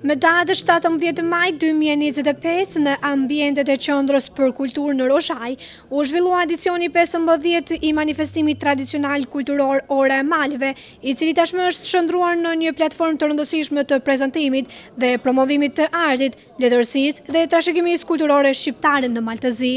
Me datën 17 maj 2025 në ambientet e Qendrës për Kulturë në Rozhaj, u zhvillua edicioni 15 i manifestimit tradicional kulturor Ora e Maleve, i cili tashmë është shndruar në një platformë të rëndësishme të prezantimit dhe promovimit të artit, letërsisë dhe trashëgimisë kulturore shqiptare në Maltëzi.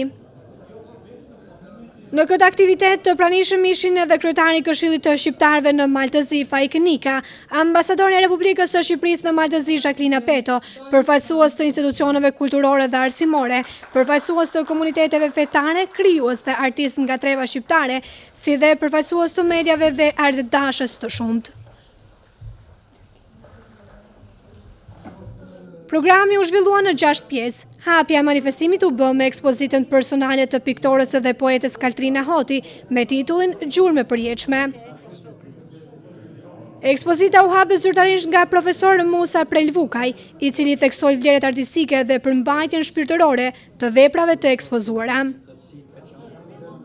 Në këtë aktivitet të pranishëm ishin edhe kryetari i Këshillit të Shqiptarëve në Maltëzi, Faik Nika, ambasadori i Republikës së Shqipërisë në Maltëzi, Jacqueline Peto, përfaqësues të institucioneve kulturore dhe arsimore, përfaqësues të komuniteteve fetare, krijues dhe artistë nga treva shqiptare, si dhe përfaqësues të mediave dhe artdashës të shumtë. Programi u zhvillua në 6 pjesë. Hapja e manifestimit u bë me ekspozitën personale të piktorës dhe poetës Kaltrina Hoti me titullin Gjurmë e përjetshme. Ekspozita u hap zyrtarisht nga profesor Musa Prelvukaj, i cili theksoi vlerat artistike dhe përmbajtjen shpirtërore të veprave të ekspozuara.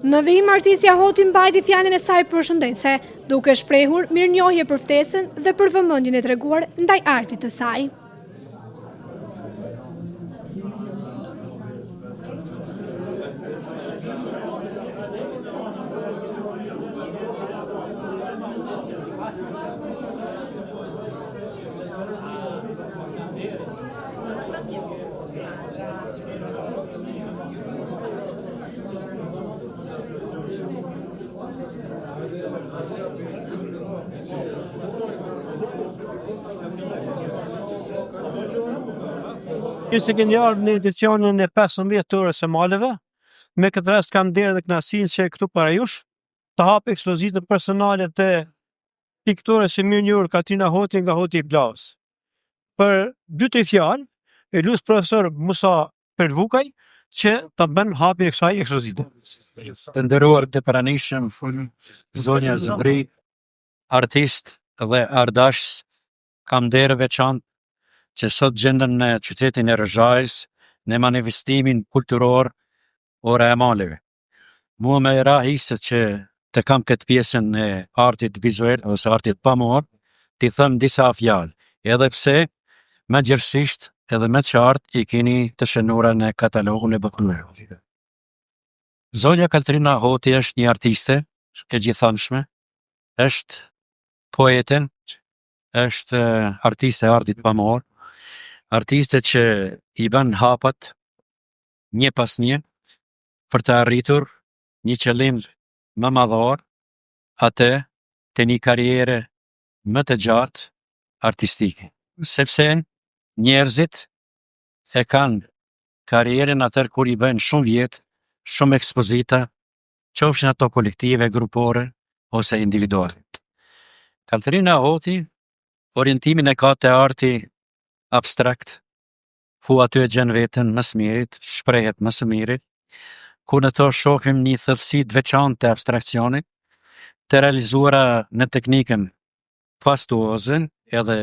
Në vim, artistja Hoti mbajti fjalën e saj përshëndetëse, duke shprehur mirënjohje për ftesën dhe për vëmendjen e treguar ndaj artit të saj. Ju se keni ardhur në edicionin e 15 të Orës së Maleve, me këtë rast kam derën dhe kënaqësinë që këtu para jush të hap ekspozitën personale të piktorës së mirënjohur Kaltrina Hoti nga Hoti i Plavës. Për 2 fjalë, e lutem profesor Musa Prelvukaj që ta bën hapjen e kësaj ekspozite. Të nderuar të pranishëm, zonja Zubri, artist dhe ardashës, kam derë veçantë që sot gjendem në qytetin e Rozhajës në manifestimin kulturor Ora e Maleve. Mua më ra hisët që të kam këtë pjesën e artit vizual ose artit pamor, t'i them disa fjalë, edhe pse më gjithësisht edhe më qartë i keni të shënuara në katalogun e bëkullëve. Zonja Kaltrina Hoti është një artiste e gjithanshme, është poeten, është artiste e artit pamor, artiste që i bën hapat një pas një për të arritur një qëllim më madhor, atë të një karriere më të gjatë artistike. Sepse njerëzit e kanë karrierën atër kur i bën shumë vjet, shumë ekspozita, qofshin ato kolektive, grupore ose individuale. Kaltrina Hoti orientimin e ka te arti abstrakt, ku aty e gjen veten më së mirit, shprehet më së mirit, ku në to shohim një thellësi të veçantë të abstraksionit, të realizuara në teknikën pastuoze edhe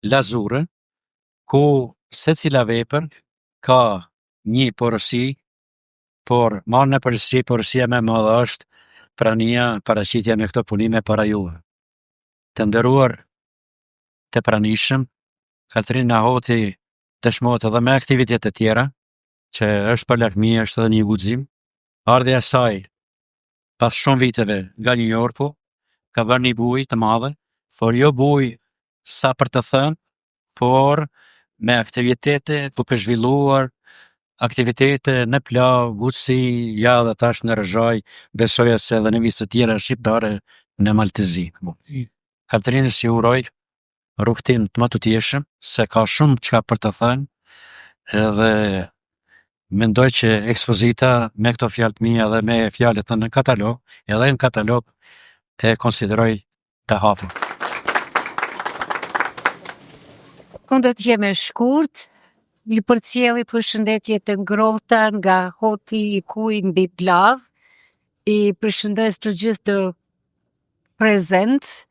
lazure, ku secila vepër ka një porosi, por marrë në përgjithësi porosia më e madhe është prania, paraqitja me këto punime para juve. Të nderuar të pranishëm, Kaltrina Hoti dëshmohet edhe me aktivitete tjera, që është për lakmi, është edhe një guxim. Ardhja e saj pas shumë viteve nga New Yorku ka bërë një buj të madhe, por jo buj sa për të thënë, por me aktivitete duke zhvilluar aktivitete në Plavë, Gusi, ja dhe tash në Rozhaj, besoja se edhe në vizë të tjera shqiptare në Maltëzi. Kaltrinës që uroj rrugtim të matutjeshëm, se ka shumë çka për të thënë, edhe mendoj që ekspozita me këto fjalë të mia dhe me fjalët në katalog, edhe në katalog e konsideroj të hapur. Unë do të jem e shkurt, një përcjellje përshëndetje të ngrohta nga Hoti i Kuj mbi Plavë, i përshëndes të gjithë të prezent,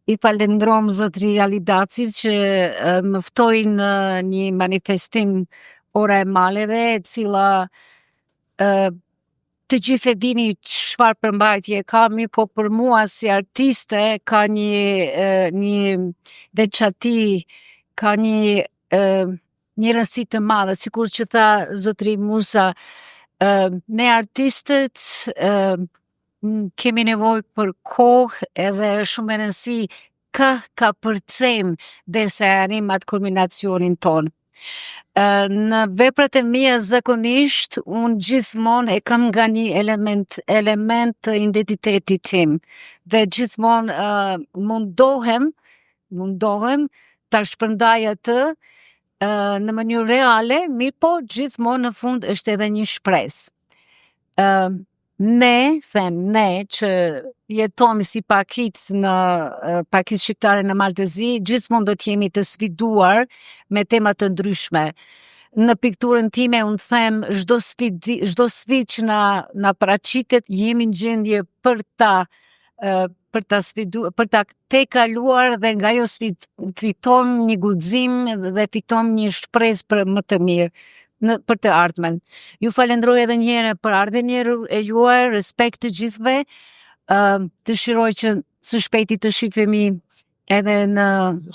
i falendrom zotri Alidacit që më ftoi në një manifestim Ora e Maleve, e cila të gjithë e dini çfarë përmbajtje ka, po për mua si artiste ka një veçati, ka një një rëndësi të madhe, sikur që tha zotri Musa, ne artistët kemi nevojë për kohë edhe shumë e rëndësi ka përcem derisa arrim atë kulminacionin ton. Në veprat e mia zakonisht unë gjithmonë e kam nga një element të identitetit tim dhe gjithmonë mundohem ta shpërndaj atë në mënyrë reale, mirë po gjithmonë në fund është edhe një shpresë. Ne që jetojmë si pakicë në pakicë shqiptare në Maltezi, gjithmonë do të jemi të sfiduar me tema të ndryshme. Në pikturën time unë them çdo sfidë që na paraqitet jemi në gjendje për ta tejkaluar dhe nga ajo sfidë fitojmë një guxim dhe fitojmë një shpresë për më të mirë. Për të ardhmen. Ju falenderoj edhe një herë për ardhen e juaj, respekt të gjithëve. Dëshiroj që së shpejti të shihemi edhe në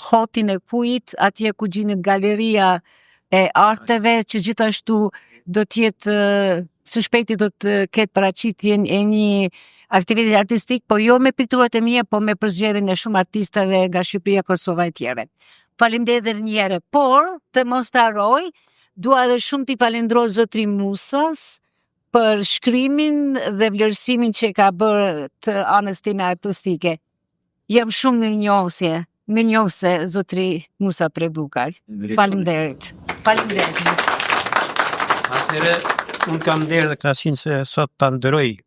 hotin e Kujit, atje ku gjinet galeria e arteve, që gjithashtu do të jetë së shpejti do të ketë paraqitjen e një aktivitet artistik, po jo me pikturat e mia, po me përzgjedhjen e shumë artistave nga Shqipëria, Kosova e tjerë. Faleminderit edhe një herë, por të mos të harroj, dua edhe shumë t'i falenderoj zotri Musas për shkrimin dhe vlerësimin që ka bërë të anës time artistike. Jam shumë mirënjohëse zotri Musa Predukaj. Faleminderit. Atëherë, unë kam nderë dhe kënaqësinë se sot ta nderoj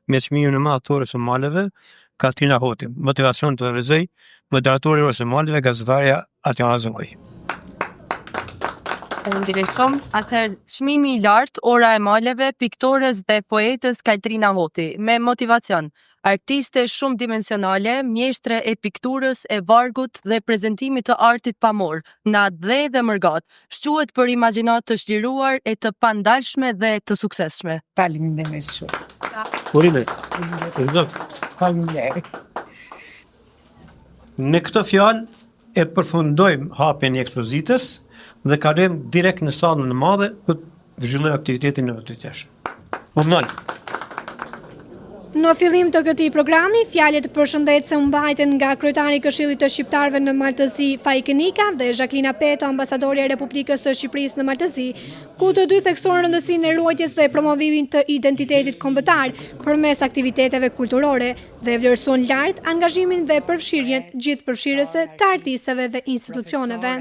me çmimin e madh të Orës së Maleve, Katrina Hoti, motivacion të realizoj, moderatori i Orës së Maleve, gazetarja Atjana Zëngoj. Faleminderit shumë. Atëherë, çmimi i lartë, Ora e Maleve, piktores dhe poetës Katrina Hoti, me motivacion. Artiste shumë dimensionale, mjeshtre e pikturës, e vargut dhe prezantimit të artit pamor, në dhe dhe mërgat, shquhet për imagjinat të shliruar e të pandalshme dhe të suksesshme. Faleminderit shumë. Me këtë fjalë e përfundojmë hapjen e ekspozitës dhe kalojmë direkt në sallën e madhe për të zhvilluar aktivitetin në të tjetër. Në fillim të këtij programi, fjalët përshëndetëse u mbajtën nga kryetari i Këshillit të Shqiptarëve në Maltezi Fajkenika dhe Jacqueline Peto, ambasadorja e Republikës së Shqipërisë në Maltezi, ku të dy theksuan rëndësinë e ruajtjes dhe promovimit të identitetit kombëtar përmes aktiviteteve kulturore dhe vlerësuan lart angazhimin dhe përfshirjen gjithëpërfshirëse të artistëve dhe institucioneve.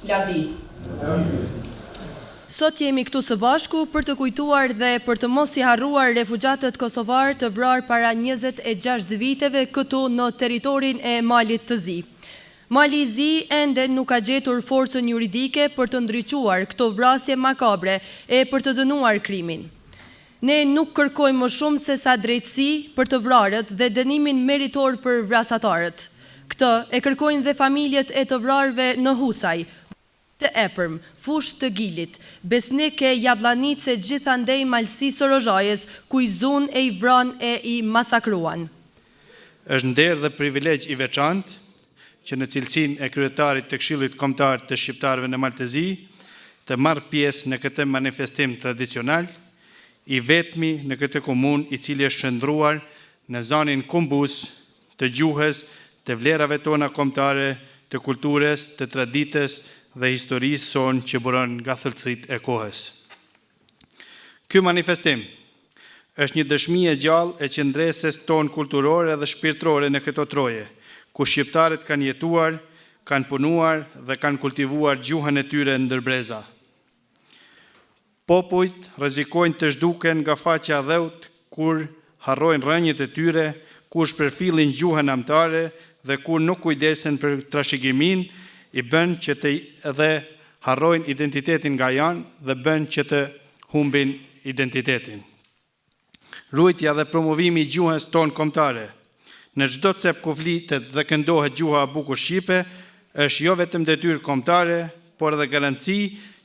Labi. Sot jemi këtu së bashku për të kujtuar dhe për të mos i harruar refugjatët kosovar të vrarë para 26 viteve këtu në teritorin e Malit të Zi. Mali i Zi ende nuk ka gjetur forcën juridike për të ndriçuar këto vrasje makabre e për të dënuar krimin. Ne nuk kërkojmë më shumë se sa drejtësi për të vrarët dhe dënimin meritor për vrasatarët. Këtë e kërkojnë dhe familjet e të vrarëve në Husaj, të Epërm, Fush të Gilit, Besnike, Jablanice, gjithandej Malsi Sorozhajës, ku i zun e i vran e i masakruan. Është nder dhe privilegj i veçantë që në cilësinë e kryetarit të Këshillit Kombëtar të Shqiptarëve në Maltezi të marr pjesë në këtë manifestim tradicional, i vetmi në këtë komunë i cili është shndruar në zonin kombus të gjuhës, të vlerave tona kombëtare, të kulturës, të traditës dhe historisë sonë që buron nga thellësitë e kohës. Ky manifestim është një dëshmi e gjallë e qendresës tonë kulturore dhe shpirtërore në këto troje, ku shqiptarët kanë jetuar, kanë punuar dhe kanë kultivuar gjuhën e tyre ndër breza. Popujt rrezikojnë të zhduken nga faqja e dheut kur harrojnë rrënjët e tyre, kur shpërfillin gjuhën amtare dhe kur nuk kujdesen për trashëgimin, i bën që të dhe harrojnë identitetin nga janë dhe bën që të humbin identitetin. Ruajtja dhe promovimi i gjuhës tonë kombëtare. Në çdo cep ku flitet dhe këndohet gjuha e bukur shqipe, është jo vetëm detyrë kombëtare, por edhe garanci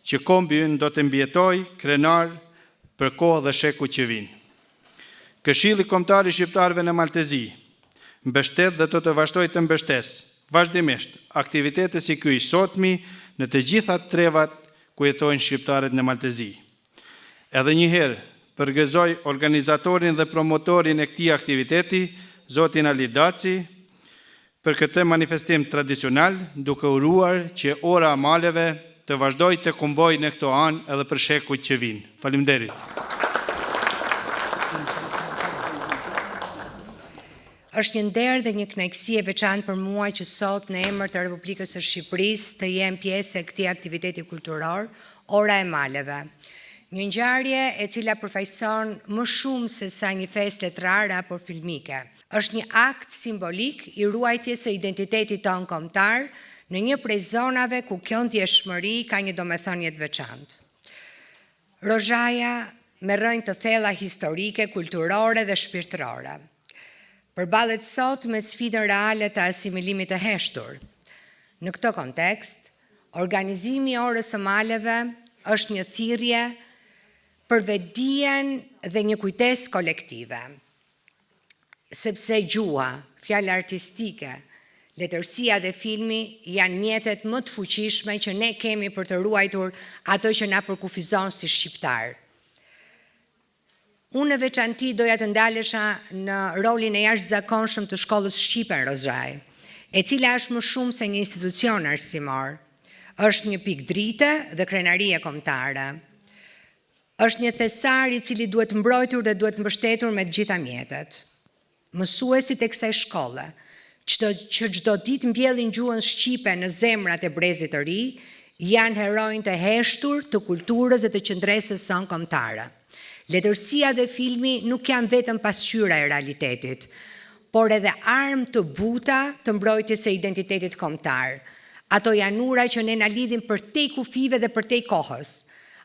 që kombi ynë do të mbijetojë krenar për kohë dhe sheku që vinë. Këshilli Kombëtar i Shqiptarëve në Maltezi, mbështet dhe të vazhdoj të mbështes vazhdimisht aktivitete si ky i sotmi në të gjitha trevat ku jetojnë shqiptarët në Maltezi. Edhe njëherë përgëzoj organizatorin dhe promotorin e këtij aktiviteti, zotin Ali Daci, për këtë manifestim tradicional, duke uruar që ora e maleve të vazhdoj të kumboj në këto anë edhe për shekujt që vinë. Faleminderit. Është një nder dhe një kënaqësi e veçantë për mua që sot në emër të Republikës së Shqipërisë të jem pjesë e këtij aktiviteti kulturor, Ora e Maleve. Një ngjarje e cila përfaqëson më shumë se sa një festë letrare apo filmike. Është një akt simbolik i ruajtjes së identitetit tonë kombëtar në një prej zonave ku kjo ndjeshmëri ka një domethënie të veçantë. Rozhaja me rrënjë të thella historike, kulturore dhe shpirtërore. Përballet sot me sfidën reale të asimilimit të heshtur. Në këtë kontekst, organizimi i Orës së Maleve është një thirrje për vetdijen dhe një kujtesë kolektive. Sepse gjua, fjala artistike, letërsia dhe filmi janë mjetet më të fuqishme që ne kemi për të ruajtur ato që na përkufizon si shqiptar. Unë në veçanti doja të ndalesha në rolin e jashtëzakonshëm të shkollës shqipe në Rozhaj, e cila është më shumë se një institucion arsimor. Është një pikë drite dhe krenarie kombëtare. Është një thesar i cili duhet mbrojtur dhe duhet mbështetur me të gjitha mjetet. Mësuesit e kësaj shkolle, që çdo ditë mbjellin gjuhën shqipe në zemrat e brezit të ri, janë heronjë të heshtur të kulturës dhe të qendresës sonë kombëtare. Letërsia dhe filmi nuk janë vetëm pasqyra e realitetit, por edhe armë të buta të mbrojtjes së identitetit kombëtar. Ato janë ura që ne na lidhin përtej kufive dhe përtej kohës.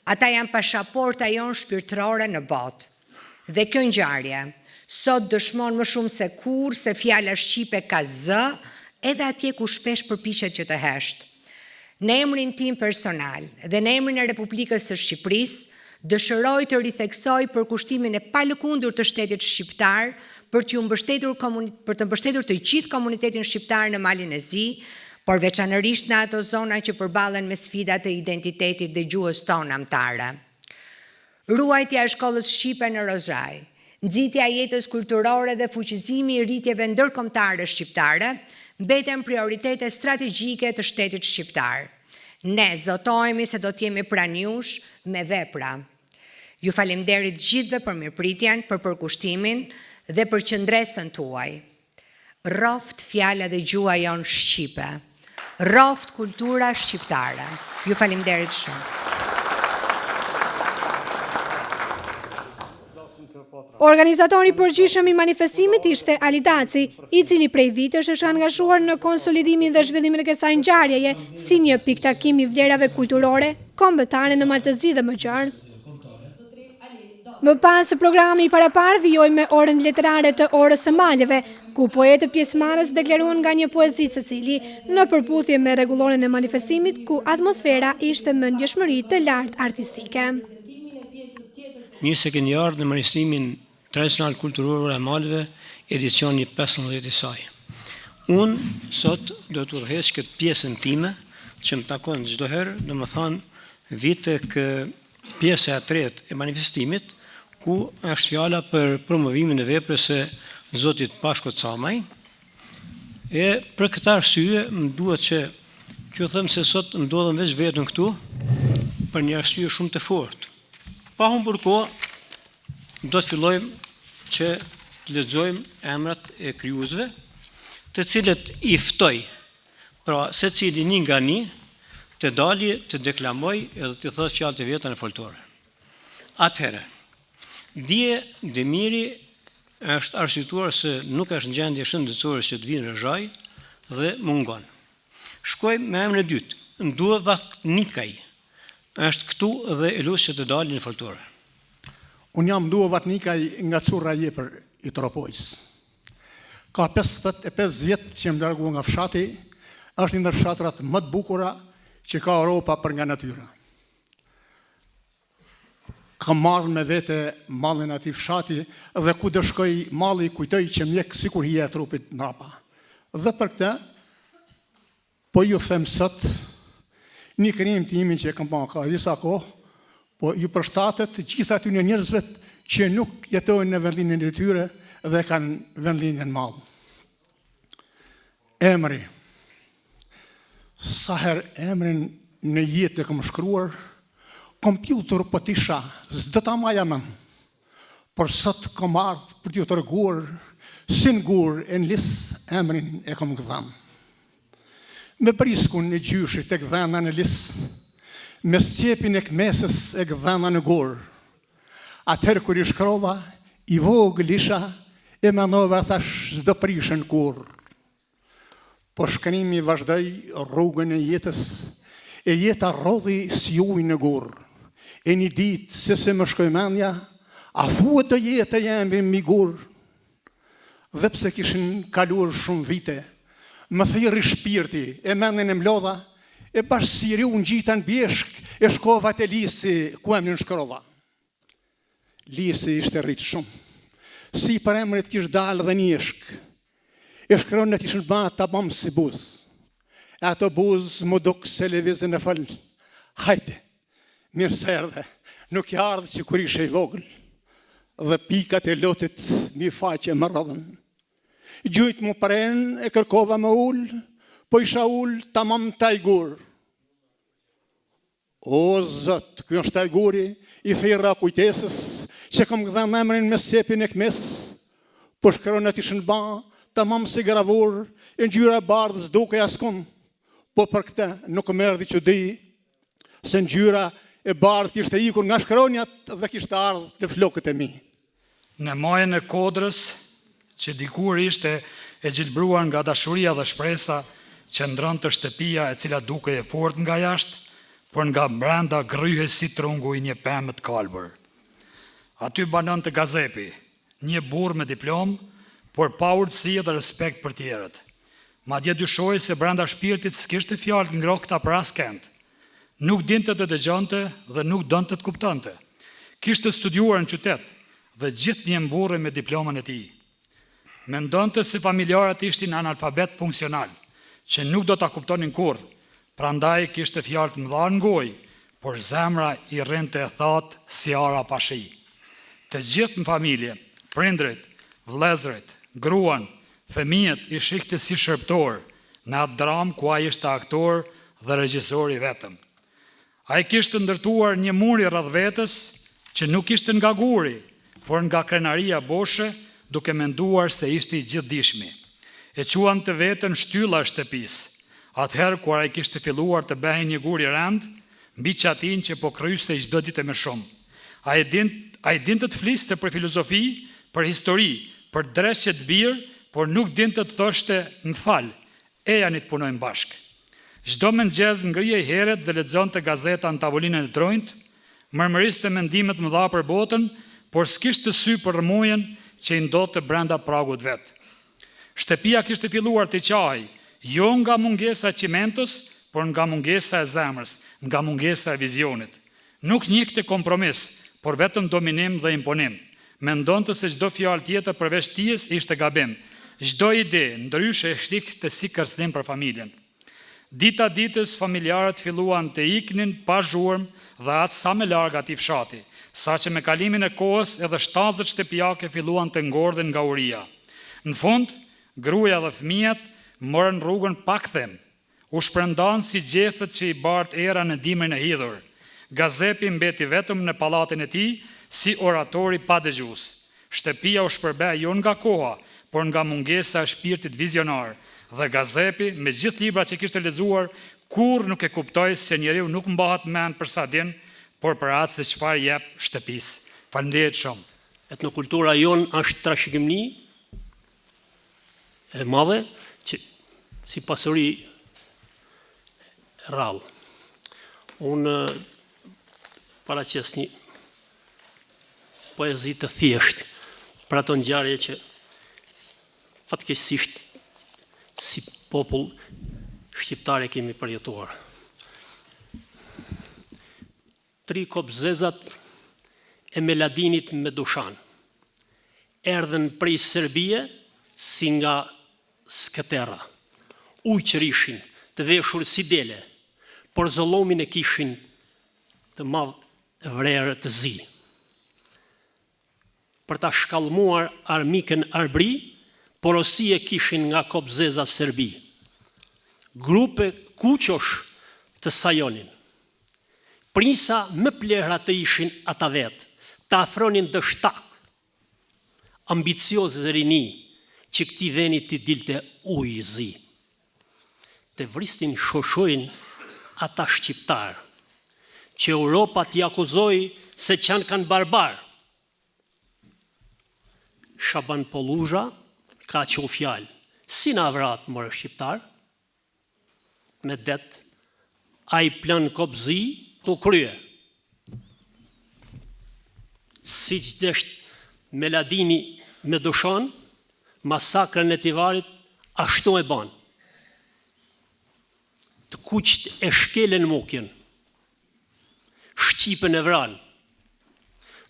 Ata janë pasaporta jonë shpirtërore në botë. Dhe kjo ngjarje sot dëshmon më shumë se kur se fjala shqipe ka zë, edhe atje ku shpesh përpiqet që të hesht. Në emrin tim personal dhe në emrin e Republikës së Shqipërisë, dëshiroj të ritheksoj përkushtimin e palëkundur të shtetit shqiptar për të mbështetur të gjithë komunitetin shqiptar në Malin e Zi, por veçanërisht në ato zona që përballen me sfidat e identitetit dhe gjuhës tonë amtare. Ruajtja e shkollës shqipe në Rozhaj, nxitja e jetës kulturore dhe fuqizimi i rritjeve ndërkombëtare shqiptare mbeten prioritete strategjike të shtetit shqiptar. Ne zotohemi se do të jemi pranë jush me vepra. Ju falemnderit gjithëve për mirëpritjen, për përkushtimin dhe për qëndresën tuaj. Roft fjala dhe gjua jonë shqipe. Roft kultura shqiptare. Ju falemnderit shumë. Organizatori përgjithshëm i manifestimit ishte Ali Daci, i cili prej vitesh është angazhuar në konsolidimin dhe zhvillimin e kësaj ngjarjeje si një pikë takimi i vlerave kulturore, kombëtare në Maltezi dhe më gjarë. Më pas programi i parapar vijoi me orën letrare të Orës së Maleve, ku poetë pjesëmarrës deklaruan nga një poezi secili në përputhje me rregulloren e manifestimit, ku atmosfera ishte me ndjeshmëri të lartë artistike. Një se keni ardhur në manifestimin tradicional kulturor e Maleve, edicioni 15 i saj. Unë sot do të udhëheq këtë pjesën time, që më takon çdo herë, domethënë vite kë pjesa e tretë e manifestimit, ku është fjala për promovimin e veprës së Zotit Pashko Camaj, e për këtë arsye më duhet që them se sot ndodhem veç vetëm këtu për një arsye shumë të fortë. Pa humbur kohë, do të fillojmë që të lexojmë emrat e krijuesve, të cilët i ftoj, pra secili një nga një, të dali, të deklamoj edhe të thosë fjalët e veta në folklore. Atëherë, Dije Demiri është arsyetuar se nuk është në gjendje shëndetësore që të vinë në Rozhaj dhe mungon. Shkojmë me emrin e dytë, Nduvat Nikaj. Është këtu dhe e lutem që të dalë në folklore. Unë jam Nduvat Nikaj nga Curra Jepër i Tropojës. Ka 55 vjet që më largua nga fshati, është një ndër fshatrat më të bukura që ka Europa për nga natyra. ka marrë me vete mallin ati fshati dhe ku do shkoj malli kujtoj që mjek sikur hija e trupit mrapa. Dhe për këtë, po ju them sot, një krijem timin që e kam pa ka disa kohë, po ju përshtatet gjitha aty në njerëzve që nuk jetojnë në vendlinjen e tyre dhe kanë vendlinjen mall. Emri. Sa herë emrin në jetë e kam shkruar, kompjuter po tisha, s'do ta maja mend. Por sot kam ardhur për t'ju treguar si në gur e në lis emrin e kam gdhan. Me priskun e gjyshit e gdhana në lis, me sqepin e kmesës e gdhana në gur. Atëherë kur i shkrova, i vogël isha e manova thash s'do prishën kur. Po shkrimi vazhdoi rrugën e jetës, e jeta rodhi si ujë në gur. E një ditë, se më shkoj mendja, a thuhet të jetë e jemi mi gur. Dhe pse kishin kaluar shumë vite, më thirri shpirti, e mendin e mlodha, e bashkë si riu në gjita në bjeshk, e shkova te Lisi, ku emrin shkrova. Lisi ishte rritë shumë, si për emrit kish dalë dhe njeshk, e shkron në kishën ba të bam si buz. E ato buz më duk se levizën e falë. Hajde, mirë se erdhe, nuk i ardhë që kur ishe i vogël, dhe pikat e lotit mi faqe më radhën. Gjujt mu paren e kërkova më ullë, po isha ullë tamam tajgur. O zët, kjo është tajguri, i thira kujtesës, që kom gdhen emrin me sepin e kmesës, po shkron e tishën ba, tamam si gravur, e ngjyra bardhës duke askon, po për këta nuk më erdhi që di, se ngjyra e bardhë kishte ikur nga shkronjat dhe kishte ardhur të flokët e mi. Në majën e Kodrës, që dikur ishte e gjilbruar nga dashuria dhe shpresa, që ndronte shtëpia e cila dukej e fortë nga jashtë, por nga brenda gryhej si trungu i një pemë të kalbër. Aty banonte Gazepi, një burr me diplomë, por pa urtësi dhe respekt për tjerët. Madje dyshoi se brenda shpirtit s'kishte fjalë të ngrohta për askënd. Nuk dinte të dëgjonte dhe nuk donte të kuptonte. Kishte studiuar në qytet dhe gjithë një mburre me diplomën e tij. Mendonte se familjarët ishin analfabet funksional, që nuk do ta kuptonin kurrë. Prandaj kishte fjalë të mëdha në gojë, por zemra i rrinte e thatë si ara pa shi. Të gjithë në familje, prindrit, vëllezërit, gruan, fëmijët i shihte si shërptor në atë dramë ku ai ishte aktor dhe regjisor i vetëm. Ai kishte ndërtuar një muri rreth vetes që nuk ishte nga guri, por nga krenaria boshe, duke menduar se ishte i gjithdijshmi. E quante veten shtylla e shtëpisë. Atëherë kur ai kishte filluar të bëhej një gur i rënd, mbi çatin që po kryste çdo ditë më shumë. Ai dinte të fliste për filozofi, për histori, për dreshje të birë, por nuk dinte të thoshte më fal, e janë të punojnë bashkë. Çdo mëngjes ngrihej herët dhe lexonte gazeta në tavolinën e trojnit, mërmëriste mendimet mëdha për botën, por s'kishte sy për rrëmujen që i ndodhte brenda pragut vet. Shtëpia kishte filluar të qahej, jo nga mungesa e qimentos, por nga mungesa e zemrës, nga mungesa e vizionit. Nuk njihte kompromis, por vetëm dominim dhe imponim. Mendonte se çdo fjalë tjetër përveç tijes ishte gabim. Çdo ide ndryshe e shikte si kërcënim për familjen. Dita ditës familjarët filluan të iknin pa zhurmë dhe atë sa më larg atij fshati, saqë me kalimin e kohës edhe shtazët shtëpiake filluan të ngordhen nga uria. Në fund, gruaja dhe fëmijët morën rrugën pa kthim. U shpërndan si gjethet që i bart era në dimrin e hidhur. Gazepi mbeti vetëm në pallatin e tij si oratori pa dëgjues. Shtëpia u shpërbej jo nga koha, por nga mungesa e shpirtit vizionar. Dhe Gazepi, me gjithë librat që kishte lexuar, kur nuk e kuptoi se njeriu nuk mbahet mend për sa din, por për atë se çfarë jep shtëpisë. Faleminderit shumë. Etnokultura jon është trashëgimi e madhe që si pasuri rrallë. Unë paraqes një poezi të thjeshtë për ato ngjarje që fatkeqësisht si popull shqiptar e kemi përjetuar. 3 kop zezat e Meladinit me Dushan. Erdhen prej Serbie si nga Skëterra. Ujqërishin të veshur si dele, por zollomin e kishin të madh vrerë të zi. Për ta shkallmuar armikën Arbri, porosi e kishin nga Kobzeza Serbi. Grupe kuqosh të sajonin. Prisa më plehra të ishin ata vetë, të afronin dështak, ambiciozë dhe rini, që këti veni t'i dilte ujë i zi. Të vristin shoshojnë ata shqiptarë, që Europa t'i akuzoi se qanë kanë barbarë. Shaban Poluzha ka që u fjalë, si na vrat mërë shqiptarë, me det, a i plan Kobzi të krye. Si që desht Meladini me Dushan, masakrën e Tivarit ashtu e ban. Të kuqt e shkelen mukjen, shqipën e vran,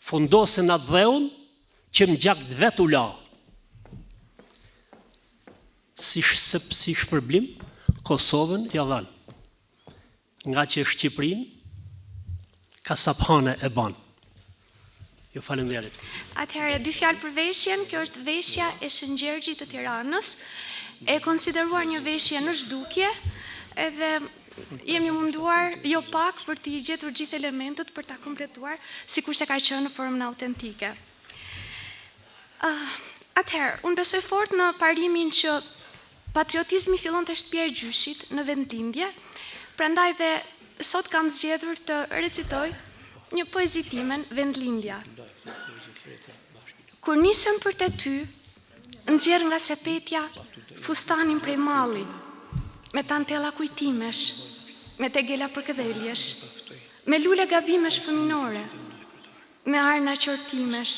fundosën atë dheun që më gjakt vetë u la. Si shpërblim, Kosovën t'ja dhan, nga që Shqiprin ka saphane e ban. Ju faleminderit. Atëherë, dy fjalë për veshjen, kjo është veshja e Shëngjergjit të Tiranës, e konsideruar një veshje në zhdukje, edhe jemi munduar jo pak për t'i gjetur gjithë elementët për ta kompletuar, sikur se ka qenë në formën autentike. Atëherë, unë besoj fort në parimin që patriotizmi fillon të shtëpia e gjyshit në vendlindje, prandaj dhe sot kam zgjedhur të recitoj një poezitimen vendlindja. Kur nisem për të ty, nxjerr nga sepetja fustanin prej malli, me tantella kujtimesh, me tegela përkëdheljesh, me lule gabimesh fëminore, me arna qortimesh,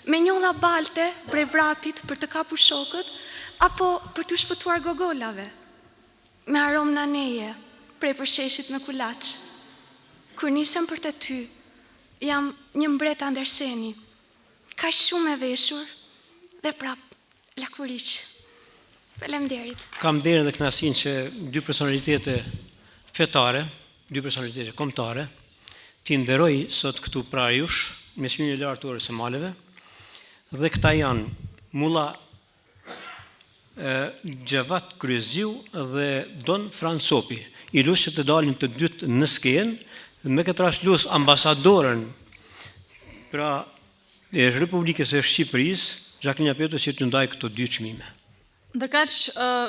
me njolla balte prej vrapit për të kapur shokët, apo për të shpëtuar gogolave, me aromë naneje prej përsheshit me kulaç. Kur nisem për të ty, jam një mbret Anderseni, ka shumë e veshur dhe prap lakuriq. Faleminderit. Kam derën dhe kënaqësinë që dy personalitete fetare, dy personalitete kombëtare, t'i nderoj sot këtu pra jush, me shpinën e lartë orës së maleve, dhe këta janë Mulla Gjevat Kryeziu dhe Don Fransopi, i lush që të dalin të dytë në skenë, dhe me këtë rast lush ambasadorën pra e Republikës e Shqipërisë, Jacqueline Apeto, që të ndaj këto dy çmime. Ndërkaq,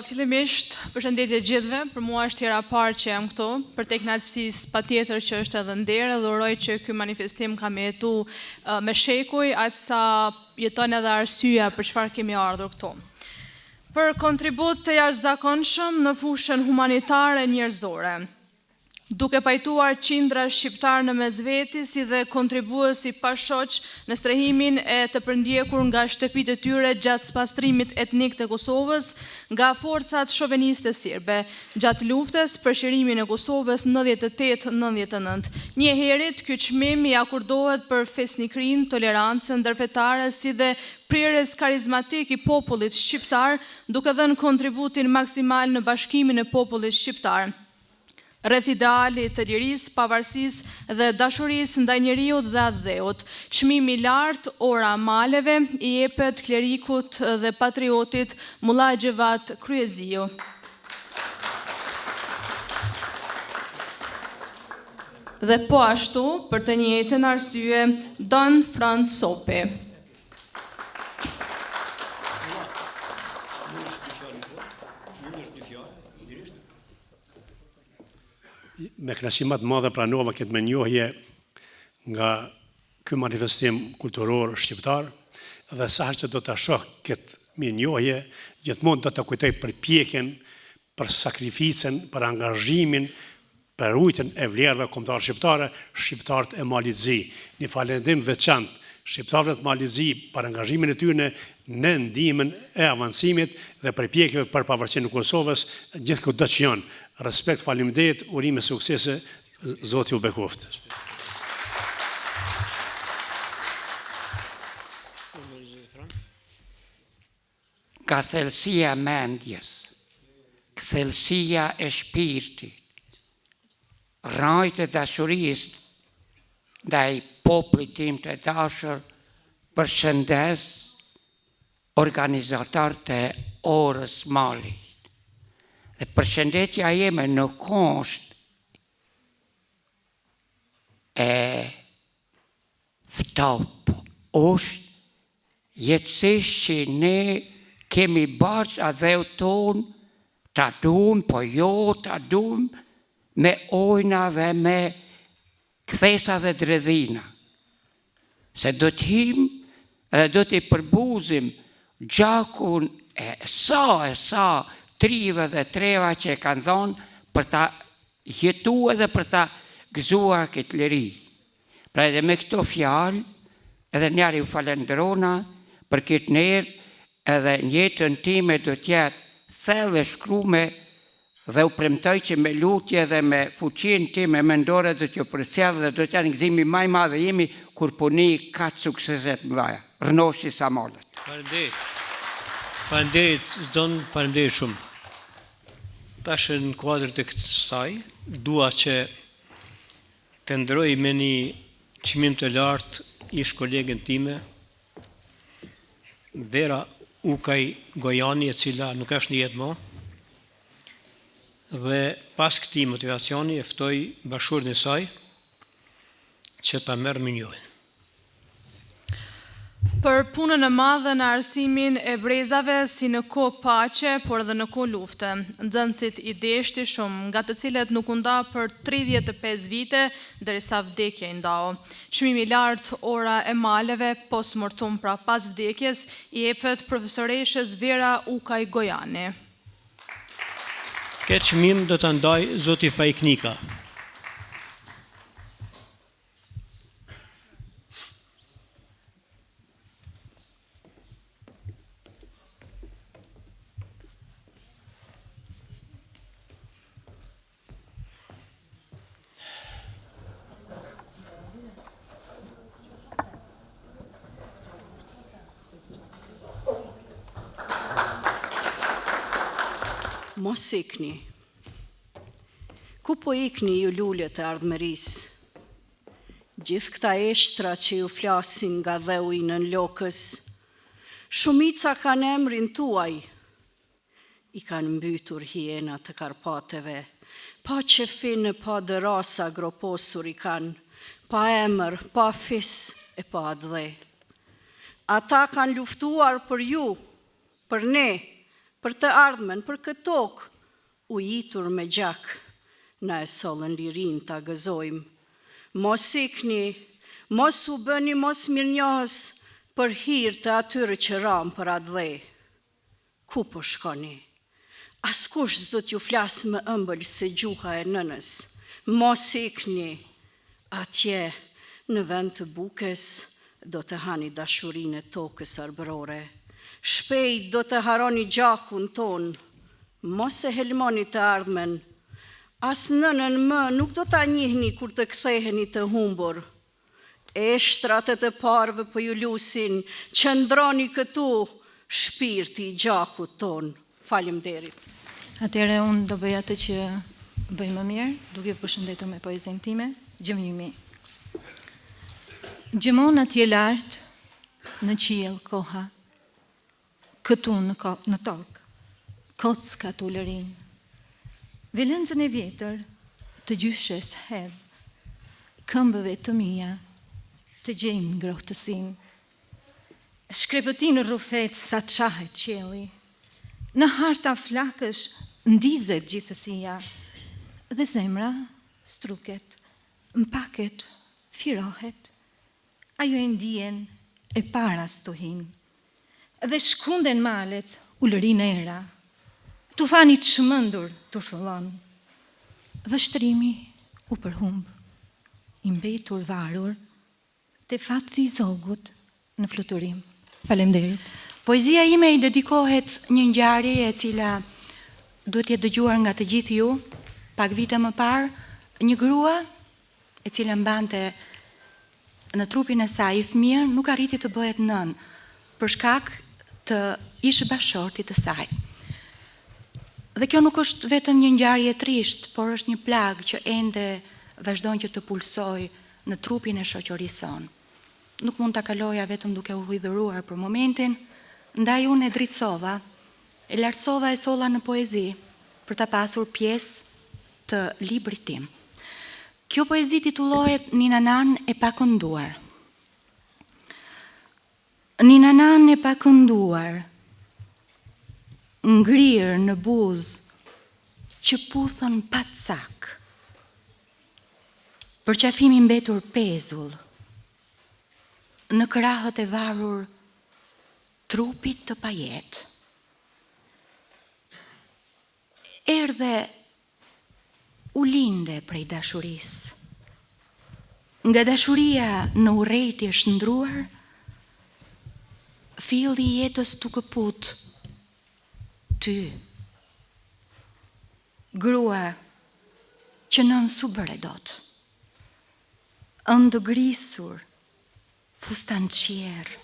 fillimisht, përshëndetje gjithëve, për mua është hera parë që jam këtu, për te kënaqësisë patjetër që është edhe nder, dhe uroj që ky manifestim ka me jetu me shekuj, aq sa jeton edhe arsyeja për çfarë kemi ardhur këtu. Për kontribut të jashtëzakonshëm në fushën humanitare njerëzore, duke pajtuar qindra shqiptar në mesveti si dhe kontribuesi pashoq në strehimin e të përndjekur nga shtëpitë e tyre gjatë spastrimit etnik të Kosovës nga forcat shoveniste serbe, gjatë luftës për shirimin e Kosovës 98-99. Njëherët, ky çmim i akordohet për fesnikrinë, tolerancën ndërfetare si dhe prerjes karizmatik i popullit shqiptar, duke dhënë kontributin maksimal në bashkimin e popullit shqiptar. Rreth idealit të lirisë, pavarësisë dhe dashurisë ndaj njeriut dhe atdheut. Çmimi i lartë Ora Maleve i jepet klerikut dhe patriotit Mulla Gjevat Kryeziu. Dhe po ashtu, për të njëjtën arsye, Don Fransopi. Me kënaqësi më të madhe pranova këtë menjohje nga ky manifestim kulturor shqiptar dhe sa që do ta shoh këtë menjohje, gjithmonë do ta kujtoj përpjekjen, për sakrificën, për angazhimin, për rujtjen e vlerave kombëtare shqiptare, shqiptarët e Malit Zi. Një falënderim veçantë shqiptarëve të Malit Zi për angazhimin e tyre në ndihmën e avancimit dhe përpjekjeve për pavarësinë e Kosovës, gjithkudo që janë. Respekt, faleminderit, urime suksese, Zoti ju bekoft. nga thellësia e mendjes, thellësia e shpirtit, rrajt e dashurisë ndaj popullit tim të dashur, përshëndes organizatorët e orës malit. Dhe përshëndetja jeme nuk është e ftop, është jetësisht që ne kemi bashkë adheu tonë, ta duam, po jo ta duam, me ojna dhe me kthesa dhe dredhina. Se do t'him dhe do t'i përbuzim gjakun e sa trive dhe treva që e kanë dhonë për ta jetu edhe për ta gëzuar këtë liri. Pra edhe me këto fjalë, edhe njeri u falenderona për këtë njerë, edhe njëtën time do t'jetë thellë e shkrume dhe u premtoj që me lutje dhe me fuqin time mendore do t'ju përcjell dhe do t'janë gëzimi maj madhe jemi kur puni ka sukseset mëdhaja. Rënoshi sa malet. Faleminderit shumë. Tash në kuadër të kësaj, dua që të ndroj me një çmim të lartë ish kolegen time, Vera Ukaj Gojani, e cila nuk është në jetë më, dhe pas këtij motivacioni e ftoj bashkëshortin e saj që ta merr me njohjen. Për punën e madhe në arsimin e brezave si në kohë paqe, por edhe në kohë lufte. Nxënësit i deshti shumë, nga të cilët nuk u nda për 35 vite derisa vdekja i ndau. Çmimi i lartë ora e maleve postmortem, pra pas vdekjes, i jepet profesoreshës Vera Ukaj Gojani. Këtë çmim do ta ndaj zoti Fajknika. Mos ikni. Ku po ikni ju lullet e ardhmërisë? Gjithë këta eshtra që ju flasin nga dheu i nën lokës, shumica kanë emrin tuaj, i kanë mbytur hiena të Karpateve, pa qefinë, pa dërasa groposur i kanë, pa emër, pa fis e pa dhe. Ata kanë luftuar për ju, për ne, për të ardhmen, për këtë tokë, u jitur me gjak, na e sollën lirin të gëzojmë. Mos ikni, mos u bëni mos mirënjohës për hir të atyre që ram për atë dhe. Ku po shkoni? Askush s'do t'ju flasë më ëmbël se gjuha e nënës. Mos ikni, atje në vend të bukes do të hani dashurinë e tokës arbërore. Shpejt do të haroni gjakun ton, mos e helmoni të ardhmen, as nënën më nuk do të njihni kur të ktheheni të humbur. Eshtrat e të parve për ju lusin, qëndroni këtu shpirti i gjakut ton. Faleminderit. Atëre unë do bëj atë që bëj më mirë, duke përshëndetur me poezinë time, gjëmimi. Gjëmon atje lartë, në qiell koha, këtu në tokë, kocka të ullërin. Velëndzën e vjetër të gjyshes hedh, këmbëve të mia të gjenë ngrohtësin. Shkrepëtin rrufet sa qahet qielli, në harta flakësh ndizet gjithësia, dhe zemra struket, mpaket, firohet, ajo e ndjen e para stuhin. Dhe shkunden malet ullërin era, tufani të shmëndur të fëllon, dhe shtrimi u përhumb, imbetur varur, të fati zogut në fluturim. Faleminderit. Poezia ime i dedikohet një ngjarje e cila duhet jetë dëgjuar nga të gjithë ju. Pak vite më parë, një grua e cila mbante në trupin e saj i fëmijën nuk arriti të bëhet nën, për shkak të ish bashortit të saj. Dhe kjo nuk është vetëm një ngjarje trisht, por është një plagë që ende vazhdon që të pulsoj në trupin e shoqërisë sonë. Nuk mund ta kaloja vetëm duke u hidhëruar për momentin, ndaj unë e dritësova, e lartësova e solla në poezi për ta pasur pjesë të librit tim. Kjo poezi titullohet Ninanan e pakënduar. Ninanan e pakënduar, ngrirë në buzë që puthën pa cak, për qafimi mbetur pezull, në krahët e varur trupit të pajet. Erdhe u linde prej dashurisë. Nga dashuria në urrejtje shndruar, filli i jetës tu këput ty, grua që nën subëre dot, ëndë grisur, fustan qerë,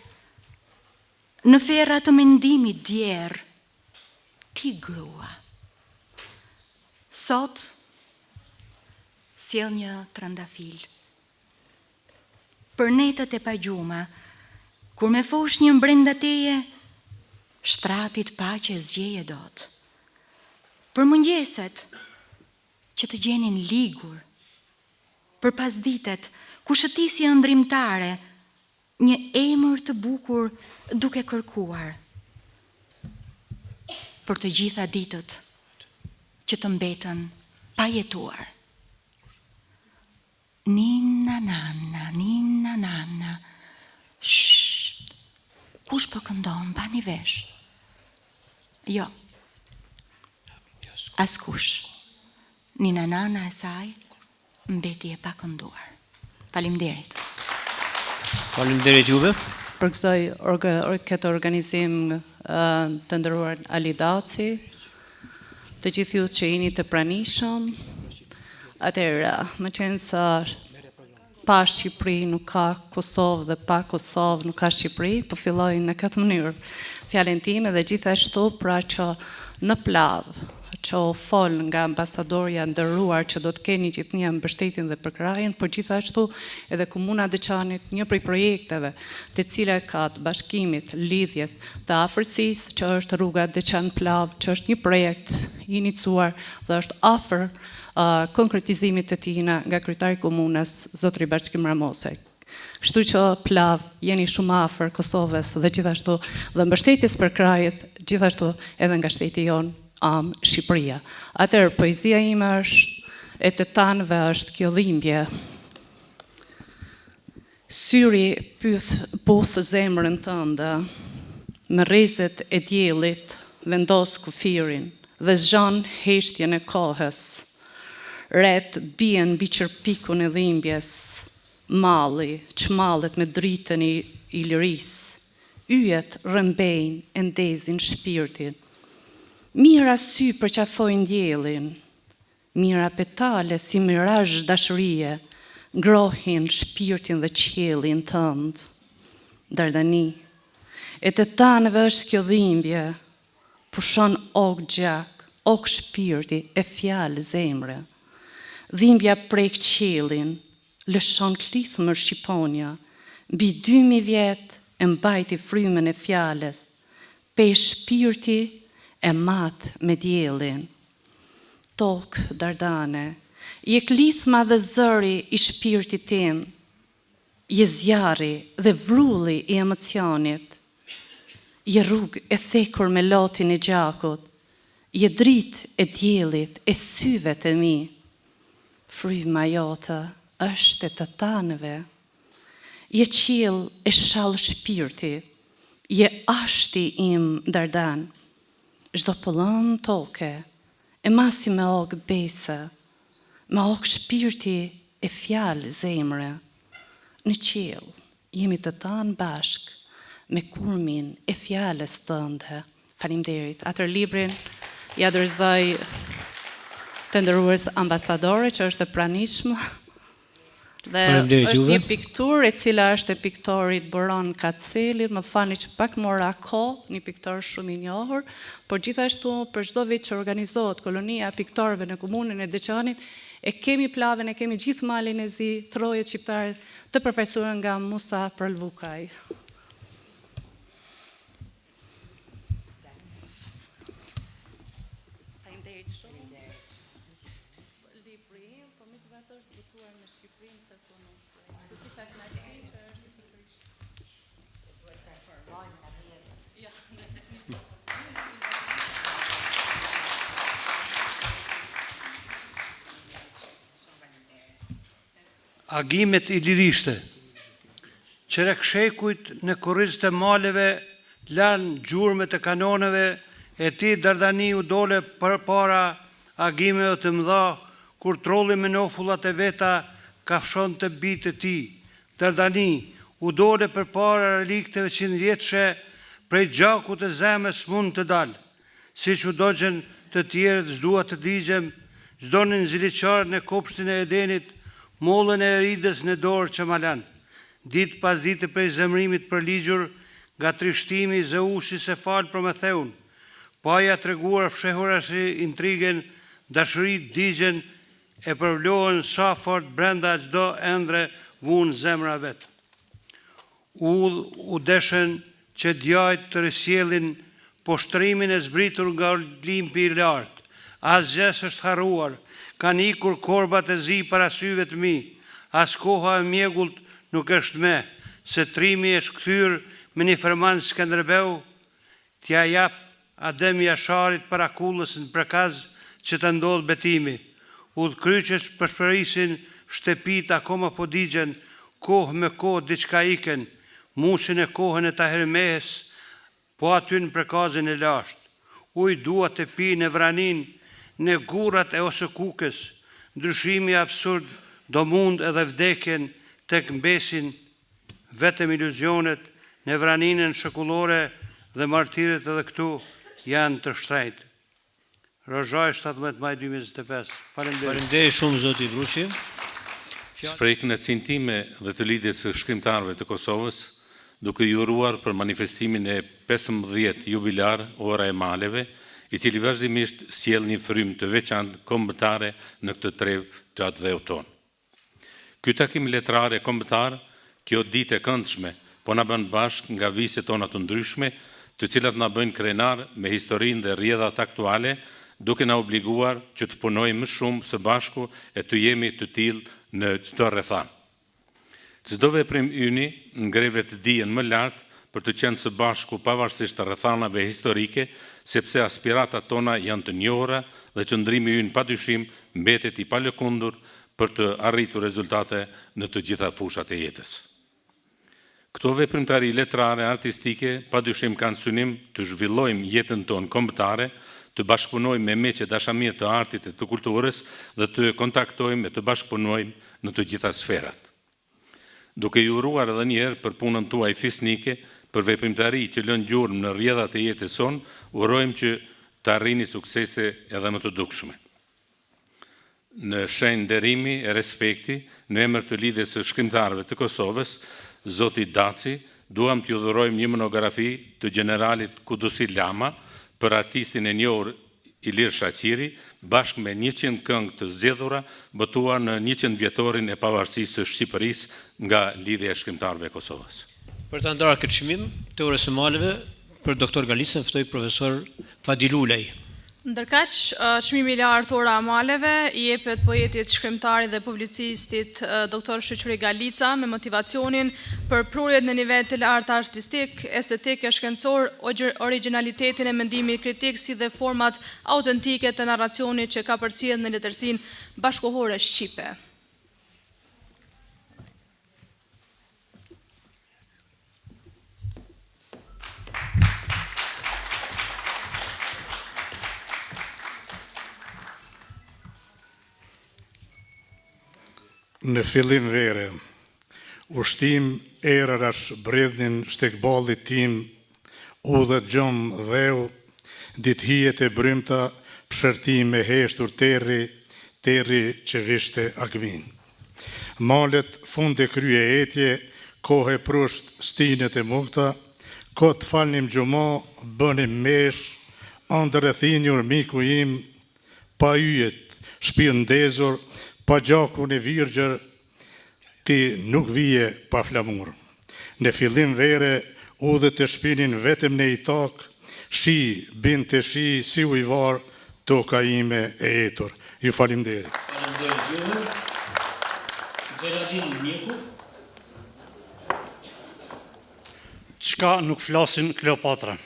në ferra të mendimit djerë, ti grua. Sot, sjell një trandafil. Për netët e pagjuma, kur me fosh një brenda teje, shtratit paqe zgjeje dot. Për mëngjeset që të gjenin ligur, për pasditet ku shëtisi ëndrimtare, një emër të bukur duke kërkuar. Për të gjitha ditët që të mbetën pa jetuar. Nina nana, shht, kush po këndon, bani vesh? Jo, askush. Nina nana e saj mbeti e pa kënduar. Faleminderit. Faleminderit juve. Përgëzoj këtë organizim të nderuar Ali Daci, të gjithë ju që jeni të pranishëm. Atëherë, më qenë se pa Shqipëri nuk ka Kosovë dhe pa Kosovë nuk ka Shqipëri, po filloj në këtë mënyrë fjalën time dhe gjithashtu pra që në plavë që o fol nga ambasadorja ndëruar që do të keni gjithnjë mbështetjen dhe përkrajen, por gjithashtu edhe Komuna Deçanit, një prej projekteve të cilat ka të bashkimit, lidhjes të afërsisë, që është rruga Deçan Plav, që është një projekt i iniciuar dhe është afër konkretizimit të tina nga kryetari i komunës, zotëri Bashkim Ramosaj. Kështu që Plav jeni shumë afër Kosovës dhe gjithashtu dhe mbështetjes përkrajes, gjithashtu edhe nga shteti jon Shqipëria. Atëherë, poezia ime është e të tanëve është kjo dhimbje. Syri puth zemrën tënde, me rrezet e diellit vendos kufirin dhe zgjon heshtjen e kohës. Ret bien mbi qërpikun e dhimbjes, malli çmallet me dritën i lirisë. Yjet rrëmbejnë e ndezin shpirtin. Mira sy përqafojnë diellin, mira petale si mirazh dashurie, ngrohin shpirtin dhe qiellin tënd. Dardani, e të tanëve është kjo dhimbje, pushon ok gjak, ok shpirti e fjalë zemre. Dhimbja prek qiellin, lëshon klithmër shqiponja, mbi 2000 vjet e mbajti frymën e fjalës, pe shpirti e mat me diellin. Tok, Dardane, je klithma dhe zëri i shpirtit tim, je zjarri dhe vrulli i emocionit, je rrug e thekur me lotin e gjakut, je drit e diellit e syve të mi. Fryma jote është e të tanëve, je qiell e shall shpirti, je ashti im Dardan. Çdo pëllëm toke, e masi me ok bese, me ok shpirti e fjalë zemre. Në qiell, jemi të tanë bashk, me kurmin e fjalës tënde. Faleminderit. Atër librin ja dorëzoj të nderuar ambasadore që është e pranishme. Dhe është një pikturë e cila është e piktorit Boron Kacelit, më fani që pak mora kohë, një piktor shumë i njohur, por gjithashtu për çdo vit që organizohet kolonia e piktorëve në komunën e Deçanit, e kemi plavën, e kemi gjithë malin e zi, trojet shqiptare të përfaqësuar nga Musa Prlvukaj. Agimet i lirishte, qerek shekujt në korrizët e maleve, lanë gjurmet e kanoneve, e ti Dardani u dole për para agimeve të mëdha, kur trolli me nofullat e veta kafshon të bitë e ti. Dardani u dole për para relikteve 100 vjetëshe, prej gjakut e zemës mund të dalë, si që dogjen të tjerët zdua të digjem, zdonin ziliqarën e kopshtin e Edenit, mollën e Eridës në dorë që malan. Ditë pas ditë prej zemrimit për ligjur, nga trishtimi Zeusi se falë Prometheun, paja treguar fshehura si intrigen, dashurit digjen e përvlohen sa fort brenda çdo endre vunë zemra vetë. U deshen që djajt të rësjelin poshtrimin e zbritur nga Olimpi i lartë. Asgjë s'është harruar, kanë ikur korbat e zi para syve të mi, as koha e mjegullt nuk është me, se trimi është kthyr me një ferman Skanderbeu, t'ja jap Adem Jasharit para kullës në prekaz që të ndodh betimi. Udhkryqës përshpërisin shtepit akoma po digjen, kohë me kohë diçka iken, mushin e kohën e Tahirmehes, po aty në prekazin e lashtë. Uj dua të pi në vranin, në gurat e ose kukës, ndryshimi absurd do mund edhe vdekjen tek mbesin vetëm iluzionet, në vraninën shekullore dhe martiret edhe këtu janë të shtrejtë. Rozhaj 17 maj 2025. Faleminderit shumë zoti Brushi. Shpreh kënaqësinë time dhe të lidhjes së shkrimtarëve të Kosovës, duke ju uruar për manifestimin e 15 jubilar Ora e Maleve, i cili vazhdimisht sjell një frym të veçantë kombëtare në këtë trev të atdheut tonë. Ky takim letrar e kombëtar, kjo ditë e këndshme, po na bën bashk nga viset tona të ndryshme, të cilat na bëjnë krenar me historinë dhe rrjedhat aktuale, duke na obliguar që të punojmë më shumë së bashku e të jemi të tillë në çdo rrethan. Çdo veprim yni ngrevet dijen më lart për të qenë së bashku pavarësisht të rrethanave historike, sepse aspiratat tona janë të njohura dhe qëndrimi ynë padyshim mbetet i palëkundur për të arritur rezultate në të gjitha fushat e jetës. Këto veprimtari letrare artistike padyshim kanë synim të zhvillojmë jetën tonë kombëtare, të bashkëpunojmë me meqe dashamir të artit e të kulturës dhe të kontaktojmë e të bashkëpunojmë në të gjitha sferat. Duke ju uruar edhe njerë për punën tuaj fisnike, për veprimtari që lën gjurmë në rrjedhat e jetës sonë, urojmë që të arrini suksese edhe më të dukshme. Në shenjë nderimi e respekti, në emër të lidhjes së shkrimtarëve të Kosovës, zoti Daci, duam t'ju dhurojmë një monografi të generalit Kudusi Lama për artistin e njohur Ilir Shaqiri, bashkë me 100 këngë të zgjedhura botuar në 100 vjetorin e pavarësisë së Shqipërisë nga lidhja e shkrimtarëve e Kosovës. Për të ndarë këtë çmim të Orës së Maleve, për doktor Galicën ftoi profesor Fadil Ulej. Ndërkaq, çmimi i lartë Ora e Maleve i jepet poetit, shkrimtarit dhe publicistit doktor Shoqëri Galica me motivacionin për prurjet në nivel të lartë artistik, estetik e shkencor, originalitetin e mendimit kritik si dhe format autentike të narracionit që ka përcjell në letërsinë bashkohore shqipe. Në fillim vere, ushtim erërash bredhin shtekballit tim, u dhe gjomë dheu, dithijet e brymta, pëshërtim e heshtur terri që vishte akmin. malet funde krye etje, kohë e prusht stinet e mukta, kot falnim gjuma, bënim mesh, andërëthinjur miku im, pa yjet, shpirë ndezur, pa gjakun e virgjër, ti nuk vije pa flamur. Në fillim vere, udhët e shpinin vetëm në i takë, shi, bind të shi, si ujvar, toka ime e etur. Ju falimderit. Qka nuk flasin Kleopatra?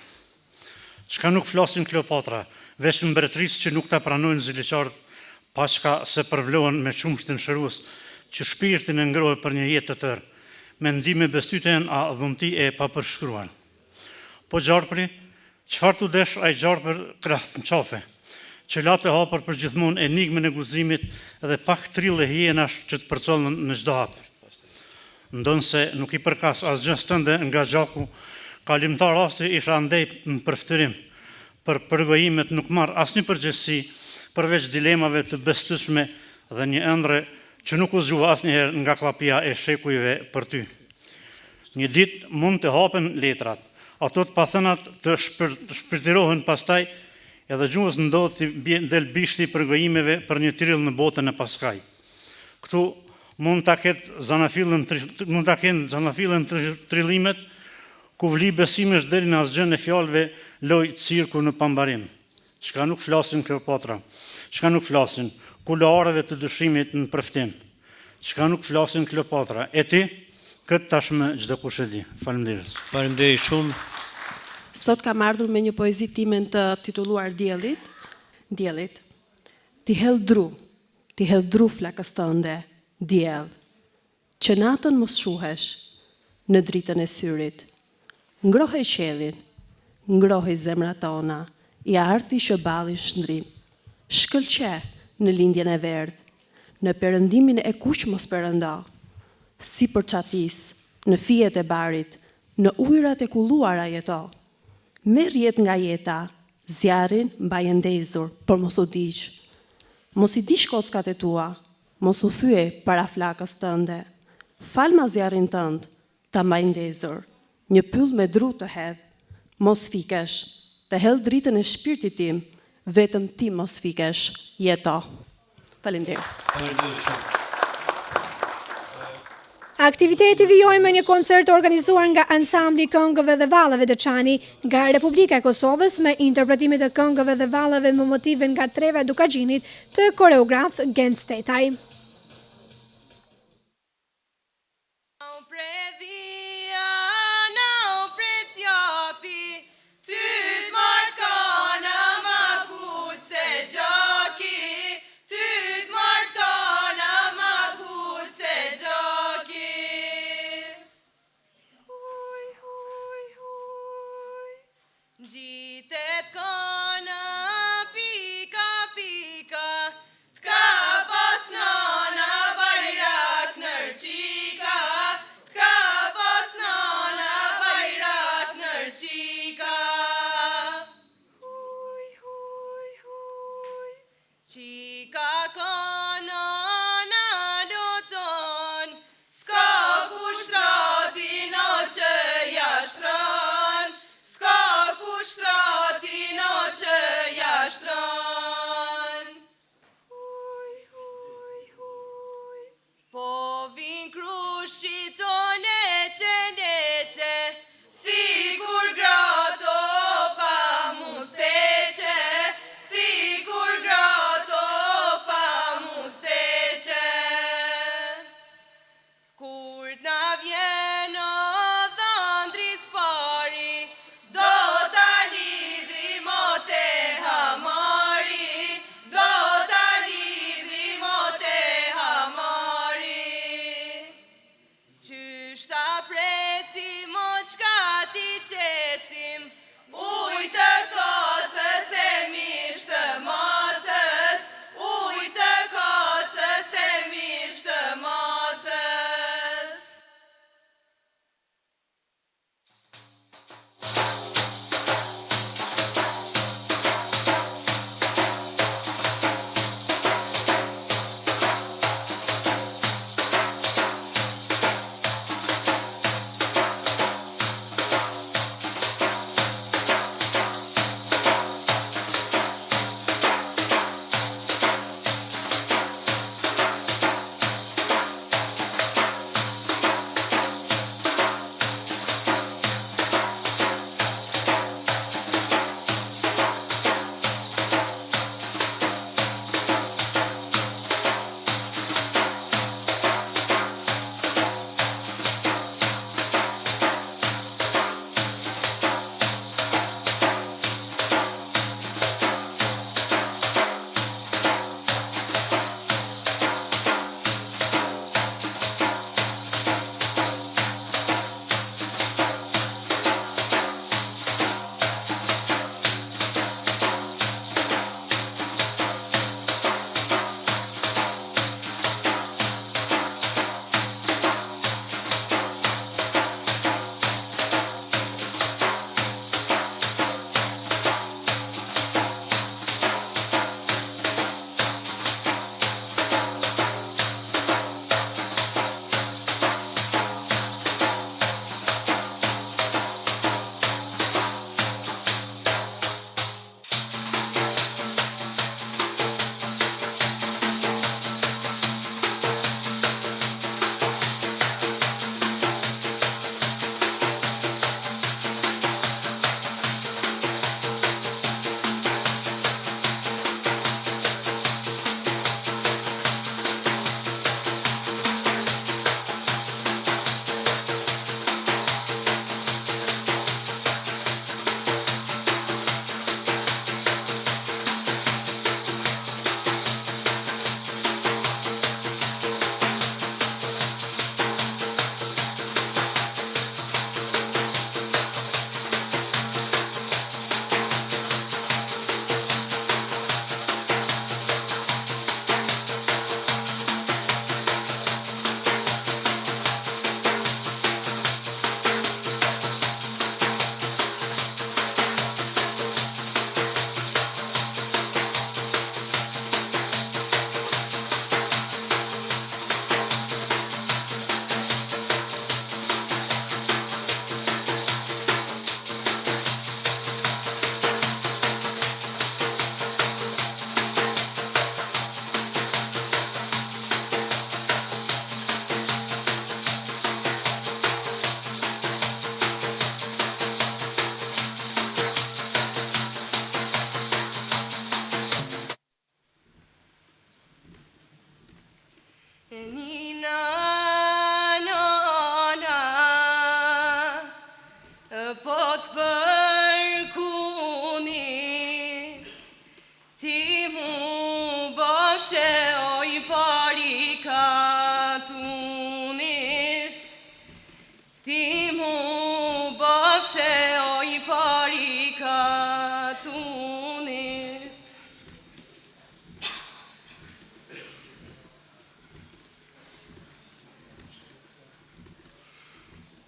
Qka nuk flasin Kleopatra? Vesh mbretërisë që nuk ta pranojnë ziliqarët, pa qka se përvlohen me qumshtin shërus, që shpirtin e ngrohe për një jetë të tërë, me ndime bestyten a dhunti e pa përshkruan. Po gjarpri, qfar të desh a i gjarpër krath në qafe, që latë e hapër për gjithmon enigmën e guzimit edhe pak trille hienash që të përcollën në çdo hapër. Ndonë se nuk i përkas asgjë stënde nga gjaku, kalimtar rasti isha ndej në përftyrim, për përgojimet nuk marë asnjë përgjegjësi përveç dilemave të bestyeshme dhe një ëndre që nuk u zgjua asnjëherë nga klapia e shekujve për ty. Një ditë mund të hapen letrat, ato të pathënat të shpirtirohen pastaj, edhe gjuhës ndodh të del bishti përgojimeve për një trill në botën e paskaj. Këtu mund ta ketë zanafillën trillimet, ku vli besimesh deri në asgjë në fjalëve loj cirku në pambarim. Çka nuk flasin Kleopatra, çka nuk flasin kuloareve të dyshimit në përftim, çka nuk flasin Kleopatra, e ti, këtë tashmë çdo kush e di. Faleminderit. Faleminderit shumë. Sot kam ardhur me një poezi timen të titulluar Diellit. Ti hell dru flakës tënde, diell, që natën mos shuhesh në dritën e syrit. Ngrohej qelin, ngrohej zemra tona, i arti shëballi shndrim. Shkëlqe në lindjen e verdh, në perëndimin e kuq mos perëndo, si për qatis, në fijet e barit, në ujrat e kulluara jeto. Merr jetë nga jeta, zjarin mbaj ndezur, për mos u diq. Mos i diq kockat e tua, mos u thye para flakës tënde. Falma zjarin tënd, ta mbaj ndezur, një pyll me dru të hedh, mos fikesh, të hell dritën e shpirtit tim, vetëm ti mos fikesh, jeto. Faleminderit. Aktiviteti vijoi me një koncert organizuar nga ansambli këngëve dhe vallave të Çani nga Republika e Kosovës me interpretimit të këngëve dhe vallave me motive nga Treva Dukagjinit të koreograf Gent Stetaj. Gjitet kona, pika, pika, t'ka pas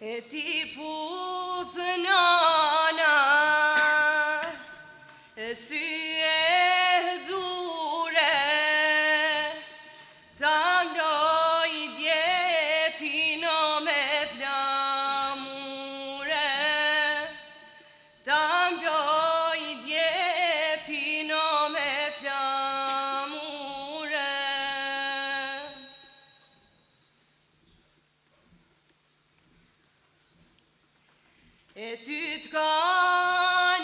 E ti puthë nana, sy e dure, ta ndoj dje pino me flamure, ta ndoj dje pino me flamure. E ty t'ka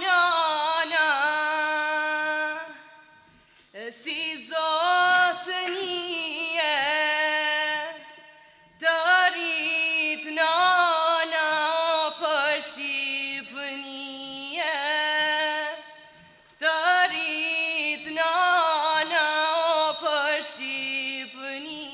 nana, si zotënie, të rrit nana për Shqipënie, të rrit nana për Shqipënie.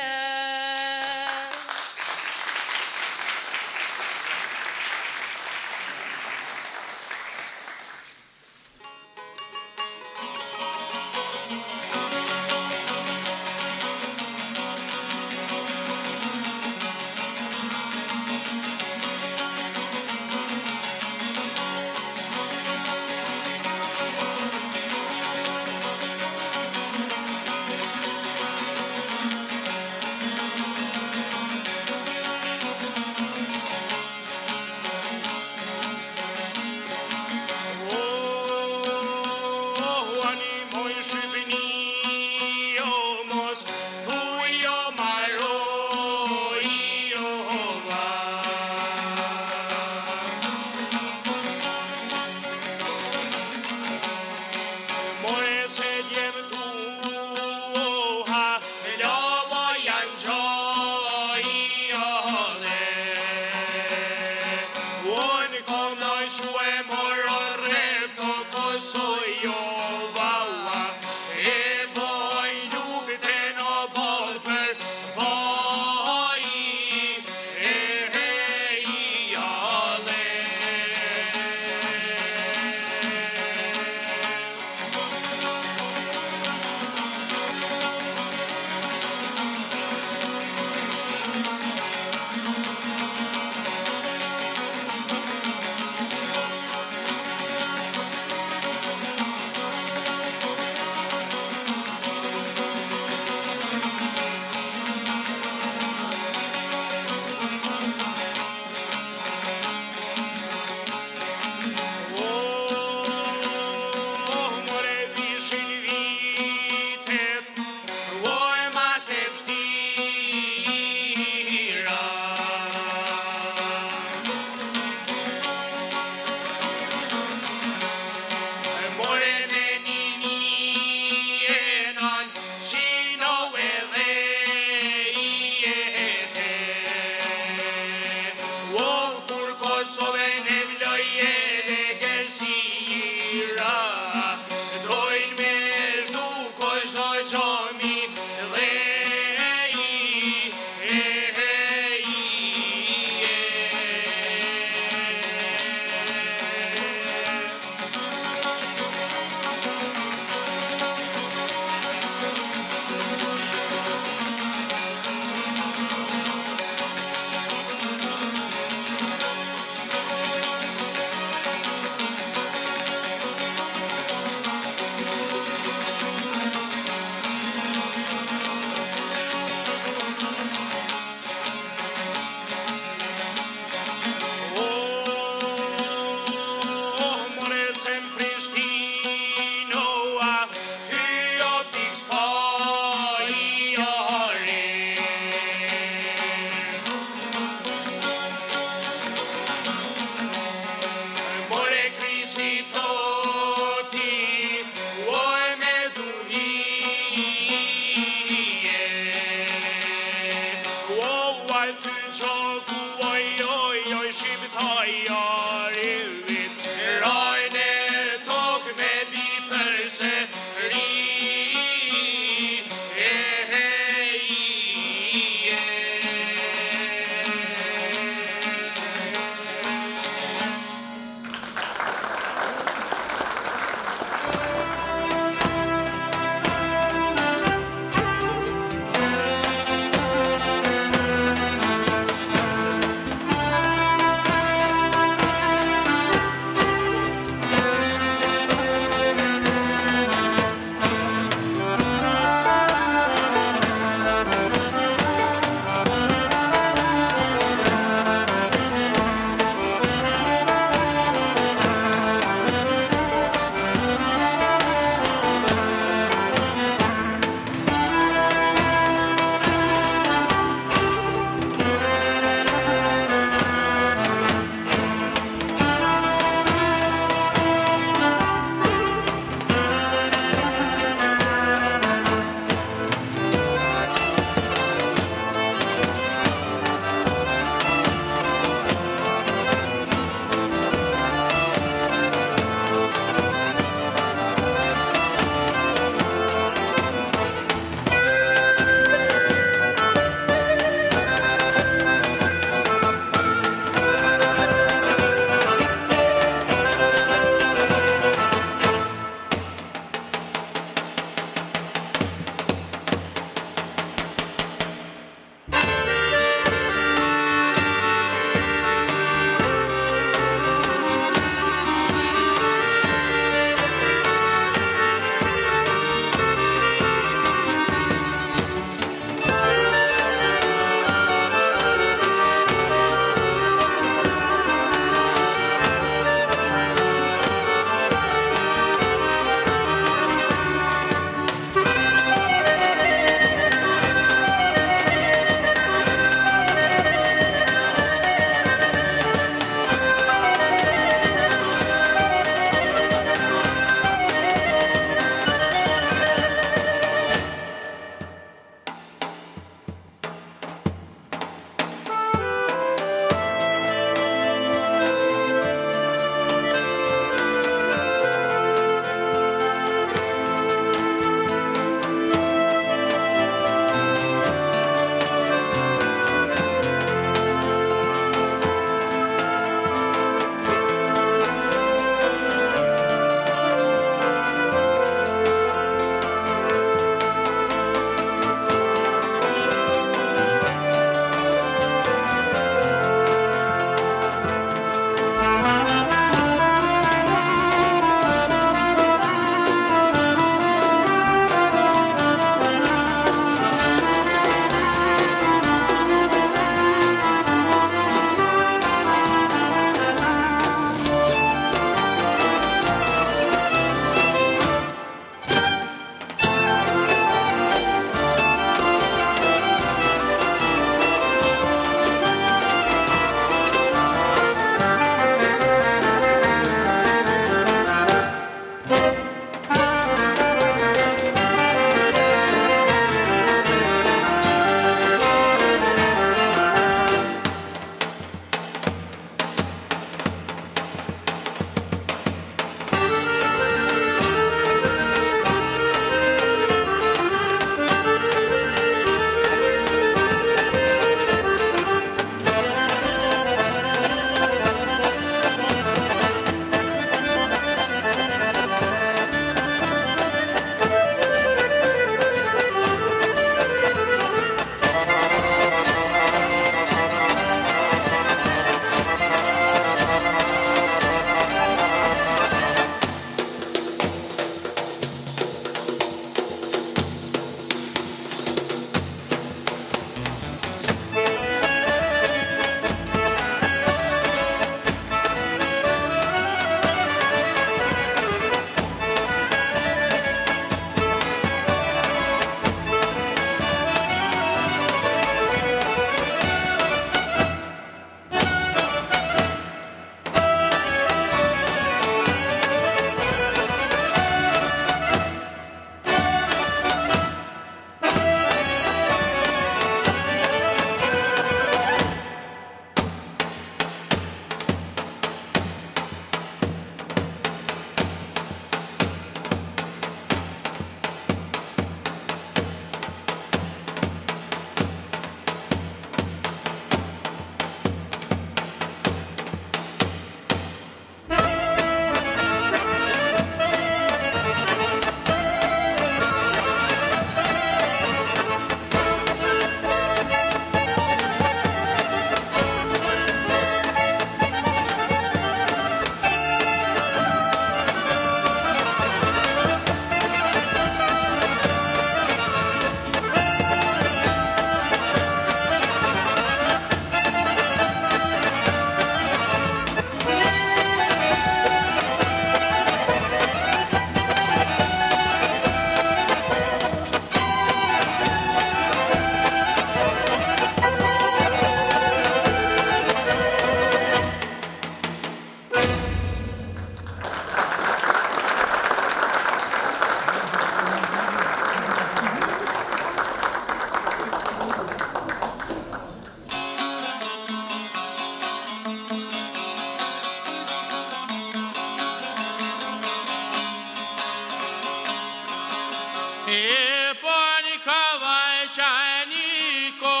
qaniko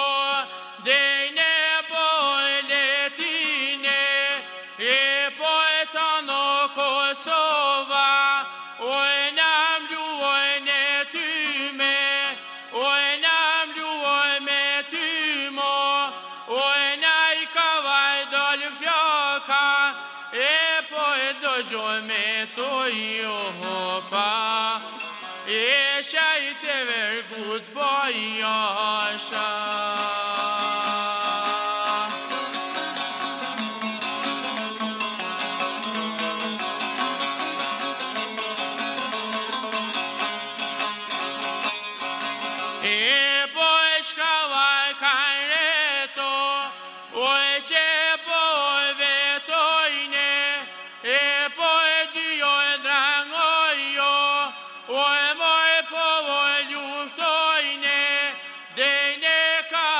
dejne boletine e poetano Kosova oj nam luoj ne tyme oj nam luoj me tymo oj naj kavaj dol flaka e po e dogjoj me to jopa e qajte vergut po jasha e po e shkavaj kan reto oj që po e vetojne e po e dyjo e drangojo oj moj po oj luftojne dejne ka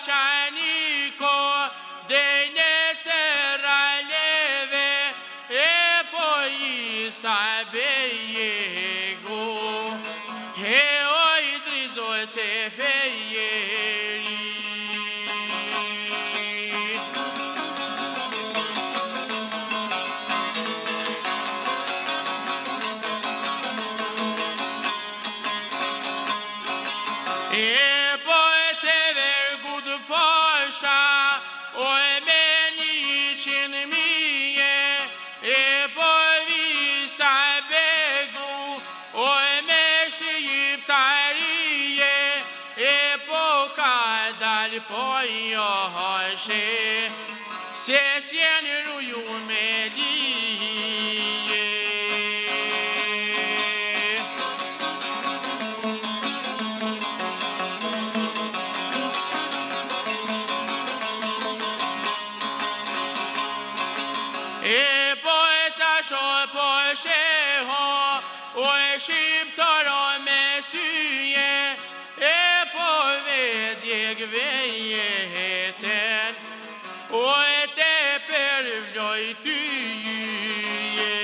qaniko dejne cera leve e po isa bejego e oj drizo se fejeri e po e te vergut posha o e me 100.000 e po visa begu o e me shqiptarije e po ka dal po joshe se sjen ruju me lije e po e tasho po sheho o e shqiptaro me syje e po vedjeg vejeten o e te përvloj tyje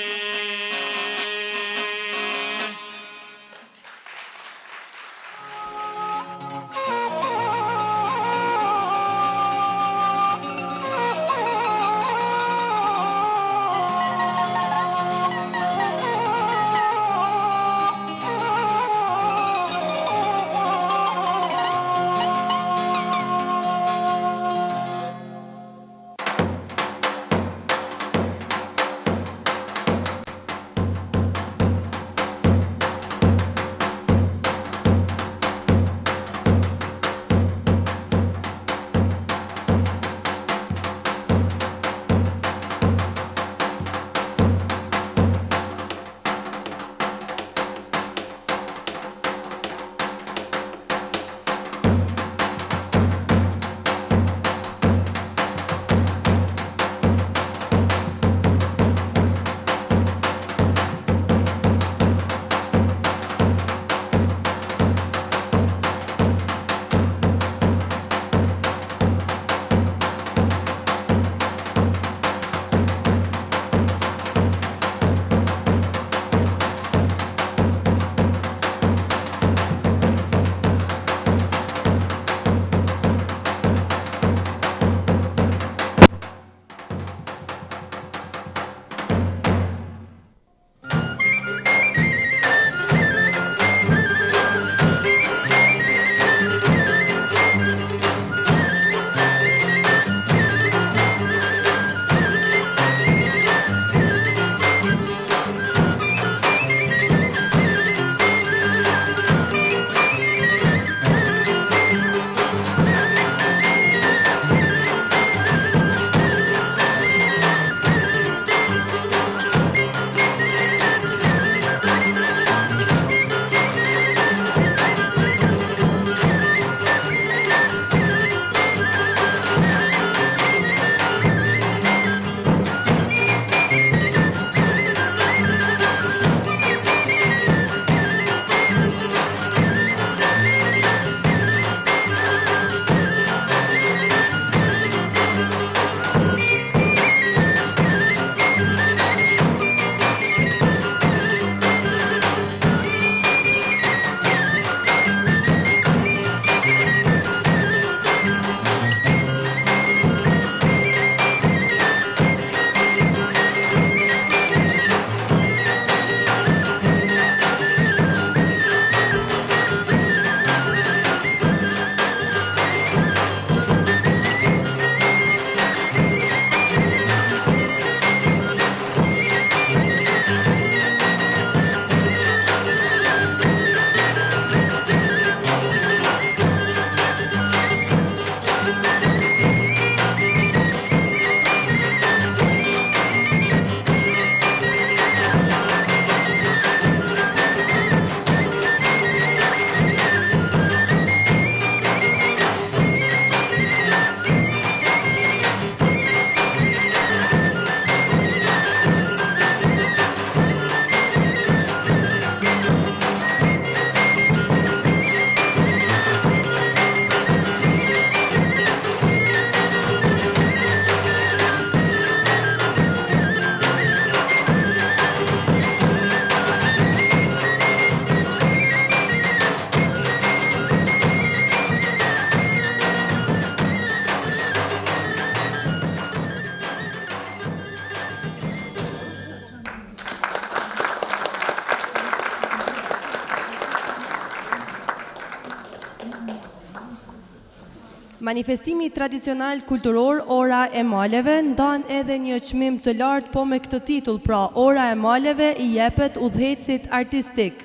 Manifestimi tradicional kulturor Ora e Maleve ndan edhe një çmim të lartë, po me këtë titull, pra Ora e Maleve i jepet udhëhecit artistik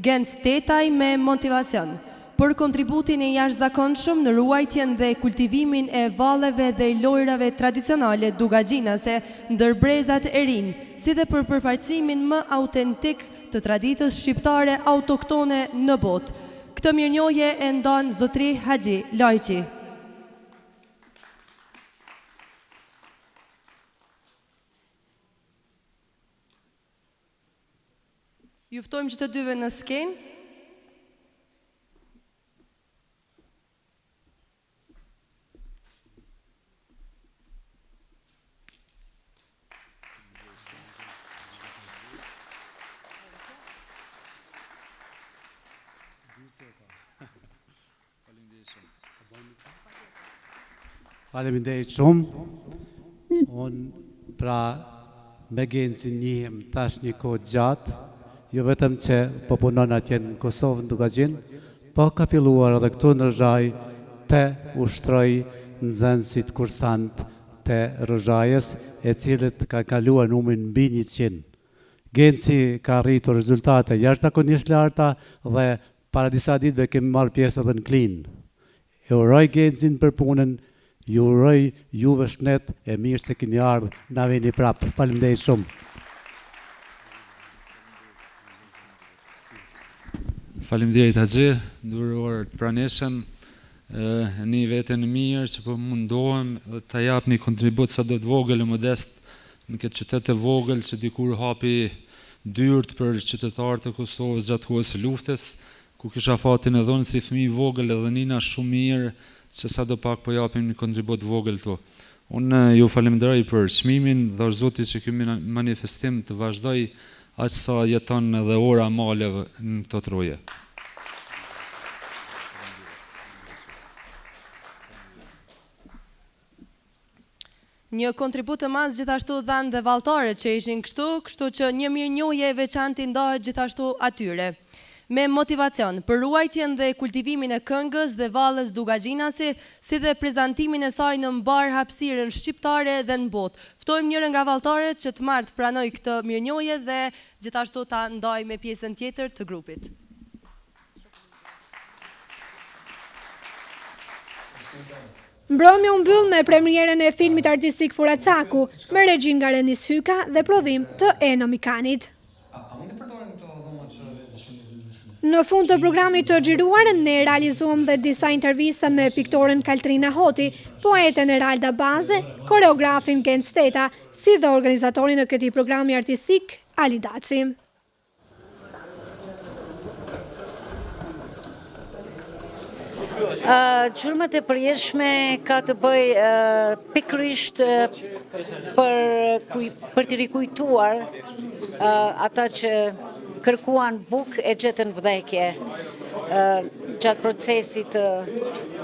Gens Tetaj me motivacion për kontributin e jashtëzakonshëm në ruajtjen dhe kultivimin e valleve dhe lojrave tradicionale dugagjinase ndër brezat e rinj, si dhe për përfaqësimin më autentik të traditës shqiptare autoktone në botë. Këtë mirënjohje e ndan Zotri Haxhi Lajçi. Ju ftojmë që të dyve në skenë. Faleminderit shumë. Unë pra me Gencin njihem tash një kohë gjatë, jo vetëm që po punon atje në Kosovë, në Dugazhin, po ka filluar edhe këtu në Rozhaj të ushtroj nxënësit kursant të Rozhajës, e cilët ka kaluar numrin mbi 100. Genci ka arritur rezultate jashtëzakonisht larta dhe para disa ditëve kemi marrë pjesë edhe në Klin. E uroj Gencin për punën, ju uroj juve shëndet, e mirë se keni ardhur, na vini prapë. Faleminderit shumë. Faleminderit Haxhi, nderuar të praneshëm, një veten e mirë që po mundohem dhe ta jap një kontribut sa do të vogël e modest në këtë qytet të vogël që dikur hapi dyert për qytetarët e Kosovës gjatë kohës së luftës, ku kisha fatin e dhënë si fëmijë vogël edhe nina shumë mirë që sa do pak po japim një kontribut vogël këtu. Unë ju falenderoj për çmimin dhe Zoti që ky manifestim të vazhdoj aq sa jeton edhe Ora e Maleve në këto troje. Një kontribut të madh gjithashtu dhanë dhe valltarët që ishin kështu që një mirënjohje e veçantë ndahet gjithashtu atyre. Me motivacion për ruajtjen dhe kultivimin e këngës dhe vallës dugagjinase, si dhe prezantimin e saj në mbar hapësirën shqiptare dhe në botë. Ftojmë njërin nga valltarët që të marrë të pranoj këtë mirënjohje dhe gjithashtu ta ndaj me pjesën tjetër të grupit. Mbrëmja u mbyll me premierën e filmit artistik Furacaku, me regjin nga Renis Hyka dhe prodhim të Eno Mikanit. Në fund të programit të xhiruar, ne realizuam dhe disa intervista me piktoren Kaltrina Hoti, poeten Eralda Baze, koreografin Gens Teta, si dhe organizatorin në këtij programi artistik, Ali Daci. Gjurmët e përjetshme ka të bëj pikërisht për të rikujtuar ata që kërkuan bukë e gjetën vdekje gjatë procesit,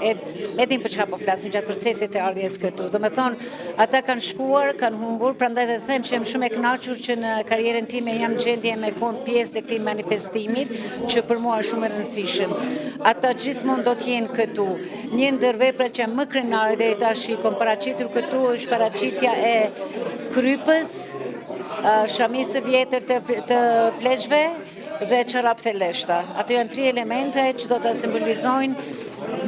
edhim për çka po flasim, gjatë procesit e ardhjes këtu. Do me thonë, ata kanë shkuar, kanë humbur, prandaj dhe them që jam shumë e kënaqur që në karrierën time jam gjendje me qenë pjesë të këtij manifestimit, që për mua është shumë e rëndësishëm. Ata gjithmonë do të jenë këtu. Një ndër veprat që më krenare deri tash i kam paraqitur këtu është paraqitja e krypës, shamisë vjetër të pleqve dhe çorap theleshta. Ato janë 3 elemente që do të simbolizojnë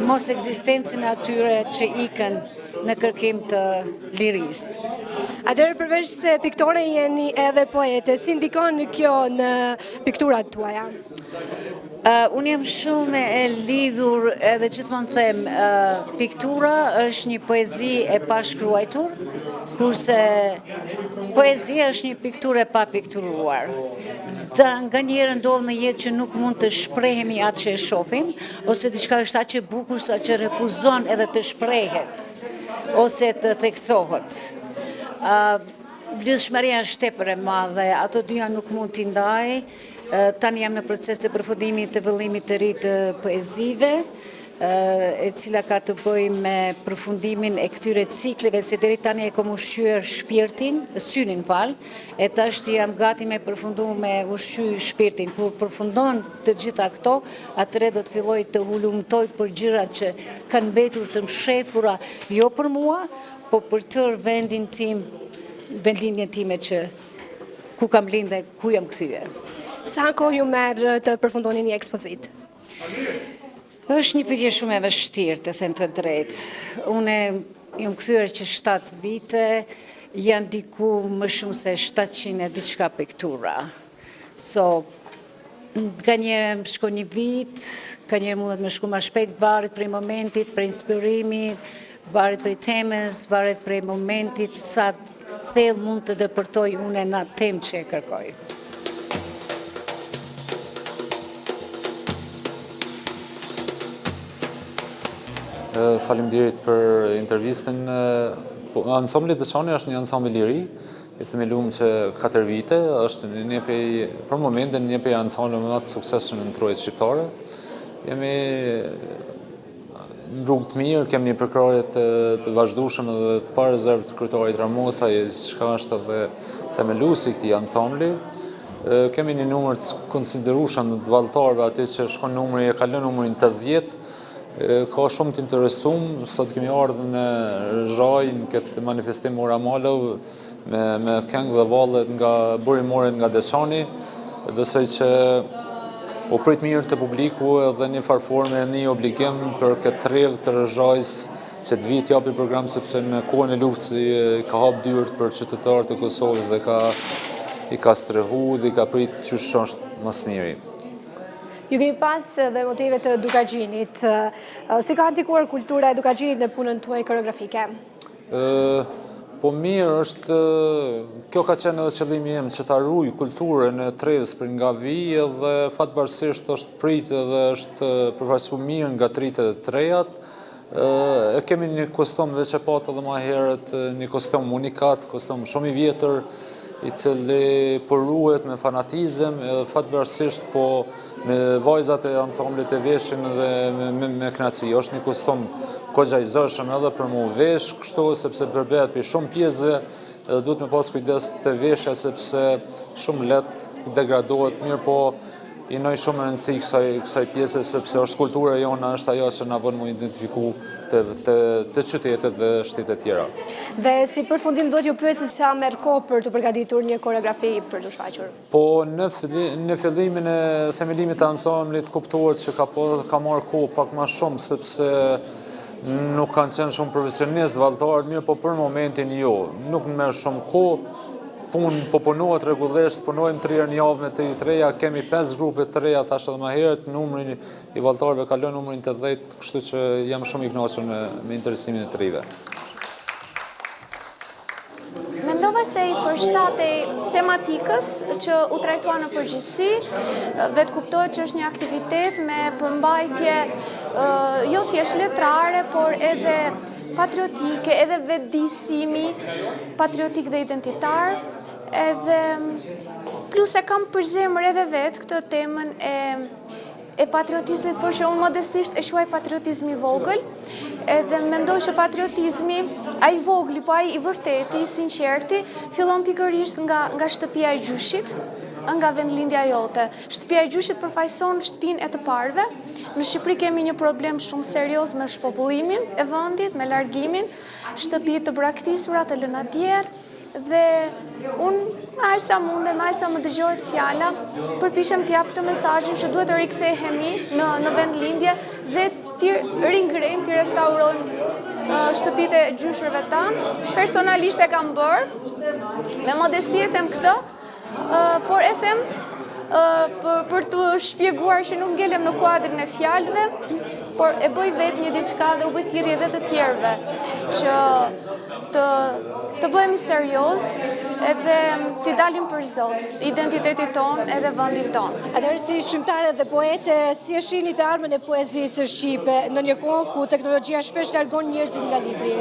mos ekzistencën e atyre që ikën në kërkim të lirisë. Atëherë përveç se piktore jeni edhe poete, si ndikon kjo në pikturat tuaja? Unë jam shumë e lidhur edhe gjithmonë them, piktura është një poezi e pashkruajtur, kurse poezia është një pikturë e pa pikturuar. Nga njerë ndodhë në jetë që nuk mund të shprehemi atë që e shofim, ose diçka është atë që bukur sa që refuzon edhe të shprehet, ose të theksohet. Lidhshmëria është tepër e madhe, ato dyja nuk mund t'i ndaj. Tani jam në proces të përfundimit të vëllimit të ri të poezive, e cila ka të bëjë me përfundimin e këtyre cikleve, se deri tani e kom ushqyer synin e tash jam gati me përfundu me ushqy shpirtin. Kur përfundon të gjitha këto, atëre do të filloj të hulumtoj për gjërat që kanë mbetur të mshefura, jo për mua, po për tërë vendlindjen time që ku kam lind dhe ku jam kthyer. Sa kohë ju merr të përfundoni një ekspozitë? Është një pyetje shumë e vështirë, të them të drejtë. Unë jam kthyer që 7 vite, janë diku më shumë se 700 e diçka piktura. Ka njerë më shko një vit, ka njerë mundet më shku ma shpejt, varet prej momentit, prej inspirimit, varet prej temës, varet prej momentit, sa thellë mund të dëpërtoj unë në temë që e kërkoj. Faleminderit për intervistën. Ansambli Dëshani është një ansambl i ri, i themeluar që 4 vite, është për momentin një prej ansambleve më të suksesshëm në trojën shqiptare. Jemi në rrugë të mirë, kemi një përkrahje të vazhdueshme dhe të pa rezervë të kryetarit Ramosaj, që është edhe themeluesi i këtij ansambli. Kemi një numër të konsiderueshëm të vallëtarëve, aty që shkon numri, e ka lënë numrin 80. Ka shumë të interesum, sot kemi ardhur në Zhaj, në këtë manifestim Oramalov, me këngë dhe vallet nga burimore nga Deçani. Besoj që u prit mirë të publiku edhe një farforme, një obligim për këtë trevë të Zhajs që të vit japi program, sepse në kohën e luftës ka hap dyert për qytetarët e Kosovës dhe i ka strehu dhe i ka prit që është më smiri. Ju keni pas dhe motive të Dukagjinit. Si ka ndikuar kultura e Dukagjinit në punën tuaj koreografike? Po mirë është, kjo ka qenë edhe qëllimi im, që ta ruaj kulturën e trevës për nga vijë dhe fatbarësisht është pritë dhe është përfaqësuar mirë nga tritet e trejat. Kemi një kostum veç e patë edhe ma herët, një kostum unikat, kostum shumë i vjetër, i cili përruhet me fanatizëm, fatbarësisht po me vajzat e ansamblit e veshin dhe me kënaqësi. Është një kostum kogja i zëshëm edhe për mu vesh, kështu sepse përbehet për shumë pjesë dhe duhet me pas kujdes të veshja sepse shumë let degradohet, mirë po i noj shumë rëndësi kësaj pjesës, sepse është kultura jona, është ajo që na bën më identifiku të qytetet dhe shtetet tjera. Dhe si përfundim do t'ju pyet se sa merr kohë për të përgatitur një koreografi për të shfaqur? Po në fillimin e themelimit të ansamblit kuptohet që ka marrë kohë pak më shumë, sepse nuk kanë qenë shumë profesionistë vallëtarë, mirë po për momentin jo. Nuk më merr shumë kohë. Punë po punohet rregullisht, punojmë 3 herë në javë me të treja, kemi 5 grupe të reja, thash edhe më herët, numri i vallëtarëve ka lënë numrin 80, kështu që jam shumë i kënaqur me interesimin e të rive. Mendova se i përshtatej tematikës që u trajtua në përgjithësi, vetë kuptohet që është një aktivitet me përmbajtje jo thjesht letrare, por edhe patriotike, edhe vetëdijsimi patriotik dhe identitar, edhe plus e kam për zemër edhe vetë këtë temën e patriotizmit, por që unë modestisht e shuaj patriotizmi vogël, edhe mendoj që patriotizmi, ai vogli, po ai i vërteti, i sinqerti, fillon pikërisht nga shtëpia e gjyshit, nga vendlindja jote. Shtëpia e gjyshit përfaqëson shtëpinë e të parëve. Në Shqipëri kemi një problem shumë serioz me shpopullimin e vendit, me largimin, shtëpi të braktisura, të lëna djerë, dhe unë aq sa mundem, aq sa më dëgjohet fjala, përpiqem të jap të mesazhin që duhet të rikthehemi në vendlindje dhe të ringrejmë, të restaurojmë shtëpitë e gjyshërve tanë. Personalisht e kam bërë, me modesti e them këtë, por e them për të shpjeguar që nuk ngelem në kuadrin e fjalëve, por e bëj vetë një diçka dhe u bëj thirrje edhe të tjerëve që të bëhemi serioz edhe t'i dalim për Zot, identitetit ton edhe vendin ton. Atëherë si shkrimtare dhe poete, si e shihni të armën e poezisë shqipe në një kohë ku teknologjia shpesh largon njerëzit nga libri?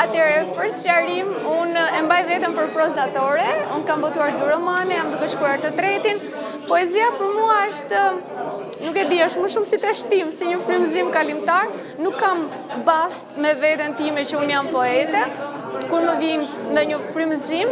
Atëherë, për sqarim, unë e mbaj veten për prozatore, unë kam botuar 2 romane, jam duke shkruar të tretin. Poezia për mua është nuk e di, është më shumë si të shtim, si një frymëzim kalimtar, nuk kam bast me veten time që unë jam poete, kur më vin në një frymëzim,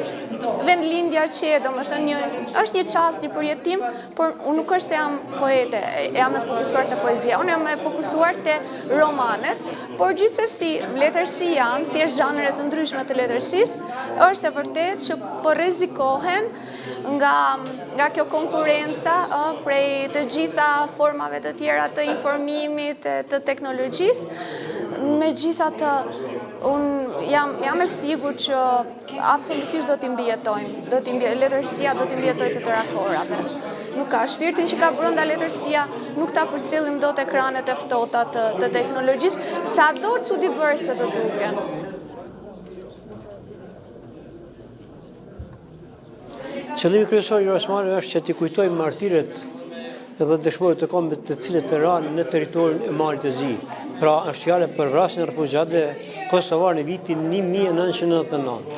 vendlindja që është një çast, një përjetim, por unë nuk është se jam poete, jam e fokusuar te poezia, unë jam e fokusuar te romanet, por gjithsesi letërsi janë thjesht zhanre të ndryshme të letërsisë, është e vërtetë që po rrezikohen nga kjo konkurenca prej të gjitha formave të tjera të informimit, të teknologjisë. Megjithatë, unë jam e sigurt që absolutisht do t'i mbjetojnë, letërsia do t'i mbjetojë të tëra kohërave. Nuk ka shpirtin që ka brenda letërsia, nuk ta përcjellim dot ekranet e ftohta të teknologjisë, sado çuditëbërëse të duken. Qëllimi kryesor i Osmanëve është që t'i kujtojmë martirët dhe dëshmorët e kombit të cilët të ranë në territorin e Malit të Zi. Pra, është fjale për vrasjen e refugjatëve kosovar në vitin 1999.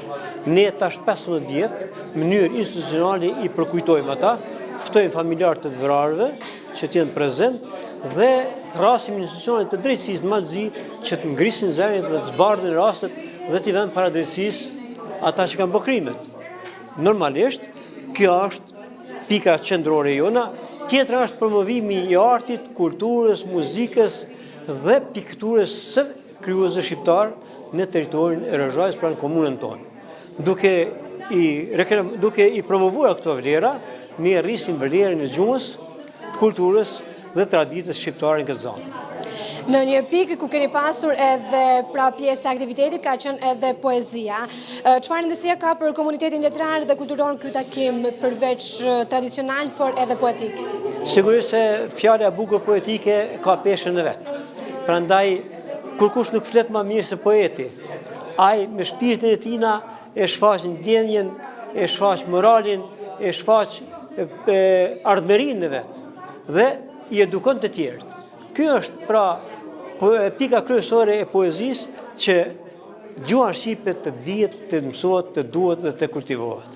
Ne tash 15 vjet, në mënyrë institucionale i përkujtojmë ata, ftojmë familjarë të vrarëve që të jenë prezent dhe thrasim institucionet të drejtësisë në Mal të Zi që të ngrisin zërin dhe të zbardhin rastet dhe t'i vënë para drejtësisë ata që kanë bërë krimet. Normalisht, kjo është pika qendrore jona. Tjetra është promovimi i artit, kulturës, muzikës dhe pikturës së krijuesve shqiptar në territorin e Rozhajës, pra në komunën tonë. Duke i promovuar këto vlera, ne rrisim vlerën e gjuhës, kulturës dhe traditës shqiptare në këtë zonë. Në një pikë ku keni pasur edhe pra pjesë të aktivitetit ka qenë edhe poezia. Çfarë ndësia ka për komunitetin letrar dhe kulturor ky takim përveç tradicional, por edhe poetik? Sigurisht se fjala e bukur poetike ka peshën e vet. Prandaj kur kush nuk flet më mirë se poeti, ai me shpirtin e tij e shfaq ndjenjen, e shfaq moralin, e shfaq ardhmërinë e vet dhe i edukon të tjerët. Ky është pra pika kryesore e poezisë që gjuha shqipe të dihet, të mësohet, të duhet dhe të kultivohet.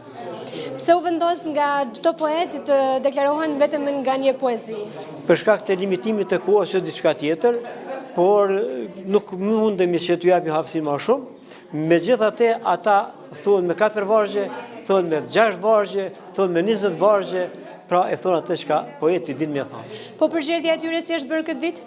Pse u vendos nga çdo poet të deklarohen vetëm nga një poezi? Për shkak të limitimit të kohës është diçka tjetër, por nuk mundemi që t'ju japim hapësinë më shumë. Megjithatë, ata thonë me 4 vargje, thonë me 6 vargje, thonë me 20 vargje, pra e thonë atë çka poeti din me thonë. Po përgjerdhja e tyre si është bërë këtë vit?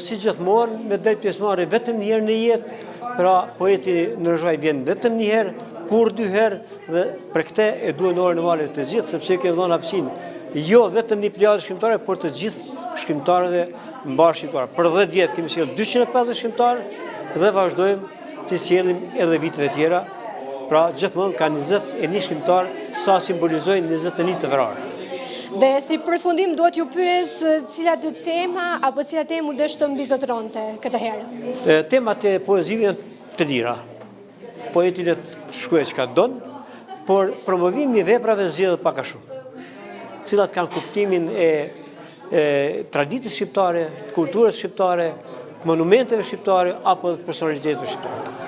Si gjithmonë, me drejt pjesëmarrje vetëm një herë në jetë, pra poeti në Rozhajë vjen vetëm një herë, kur 2 herë, dhe për këtë e duhen orën e valet të gjithë, sepse kemi dhënë hapësinë jo vetëm një plagë shkrimtare, por të gjithë shkrimtarëve mbar shqiptar. Për 10 vjet kemi sjellë 250 shkrimtarë dhe vazhdojmë të sjellim edhe viteve tjera. Pra gjithmonë ka 21 shkrimtarë sa simbolizojnë 21 të vrarë. Dhe si përfundim duhet ju pyes cilat tema apo cilat temë do të mbizotronte këtë herë? Temat e poezive janë të lira. Poeti le të shkruajë çka don, por promovimi i veprave zgjedhet pak a shumë, cilat kanë kuptimin e traditës shqiptare, kulturës shqiptare, monumenteve shqiptare apo personalitetit shqiptar.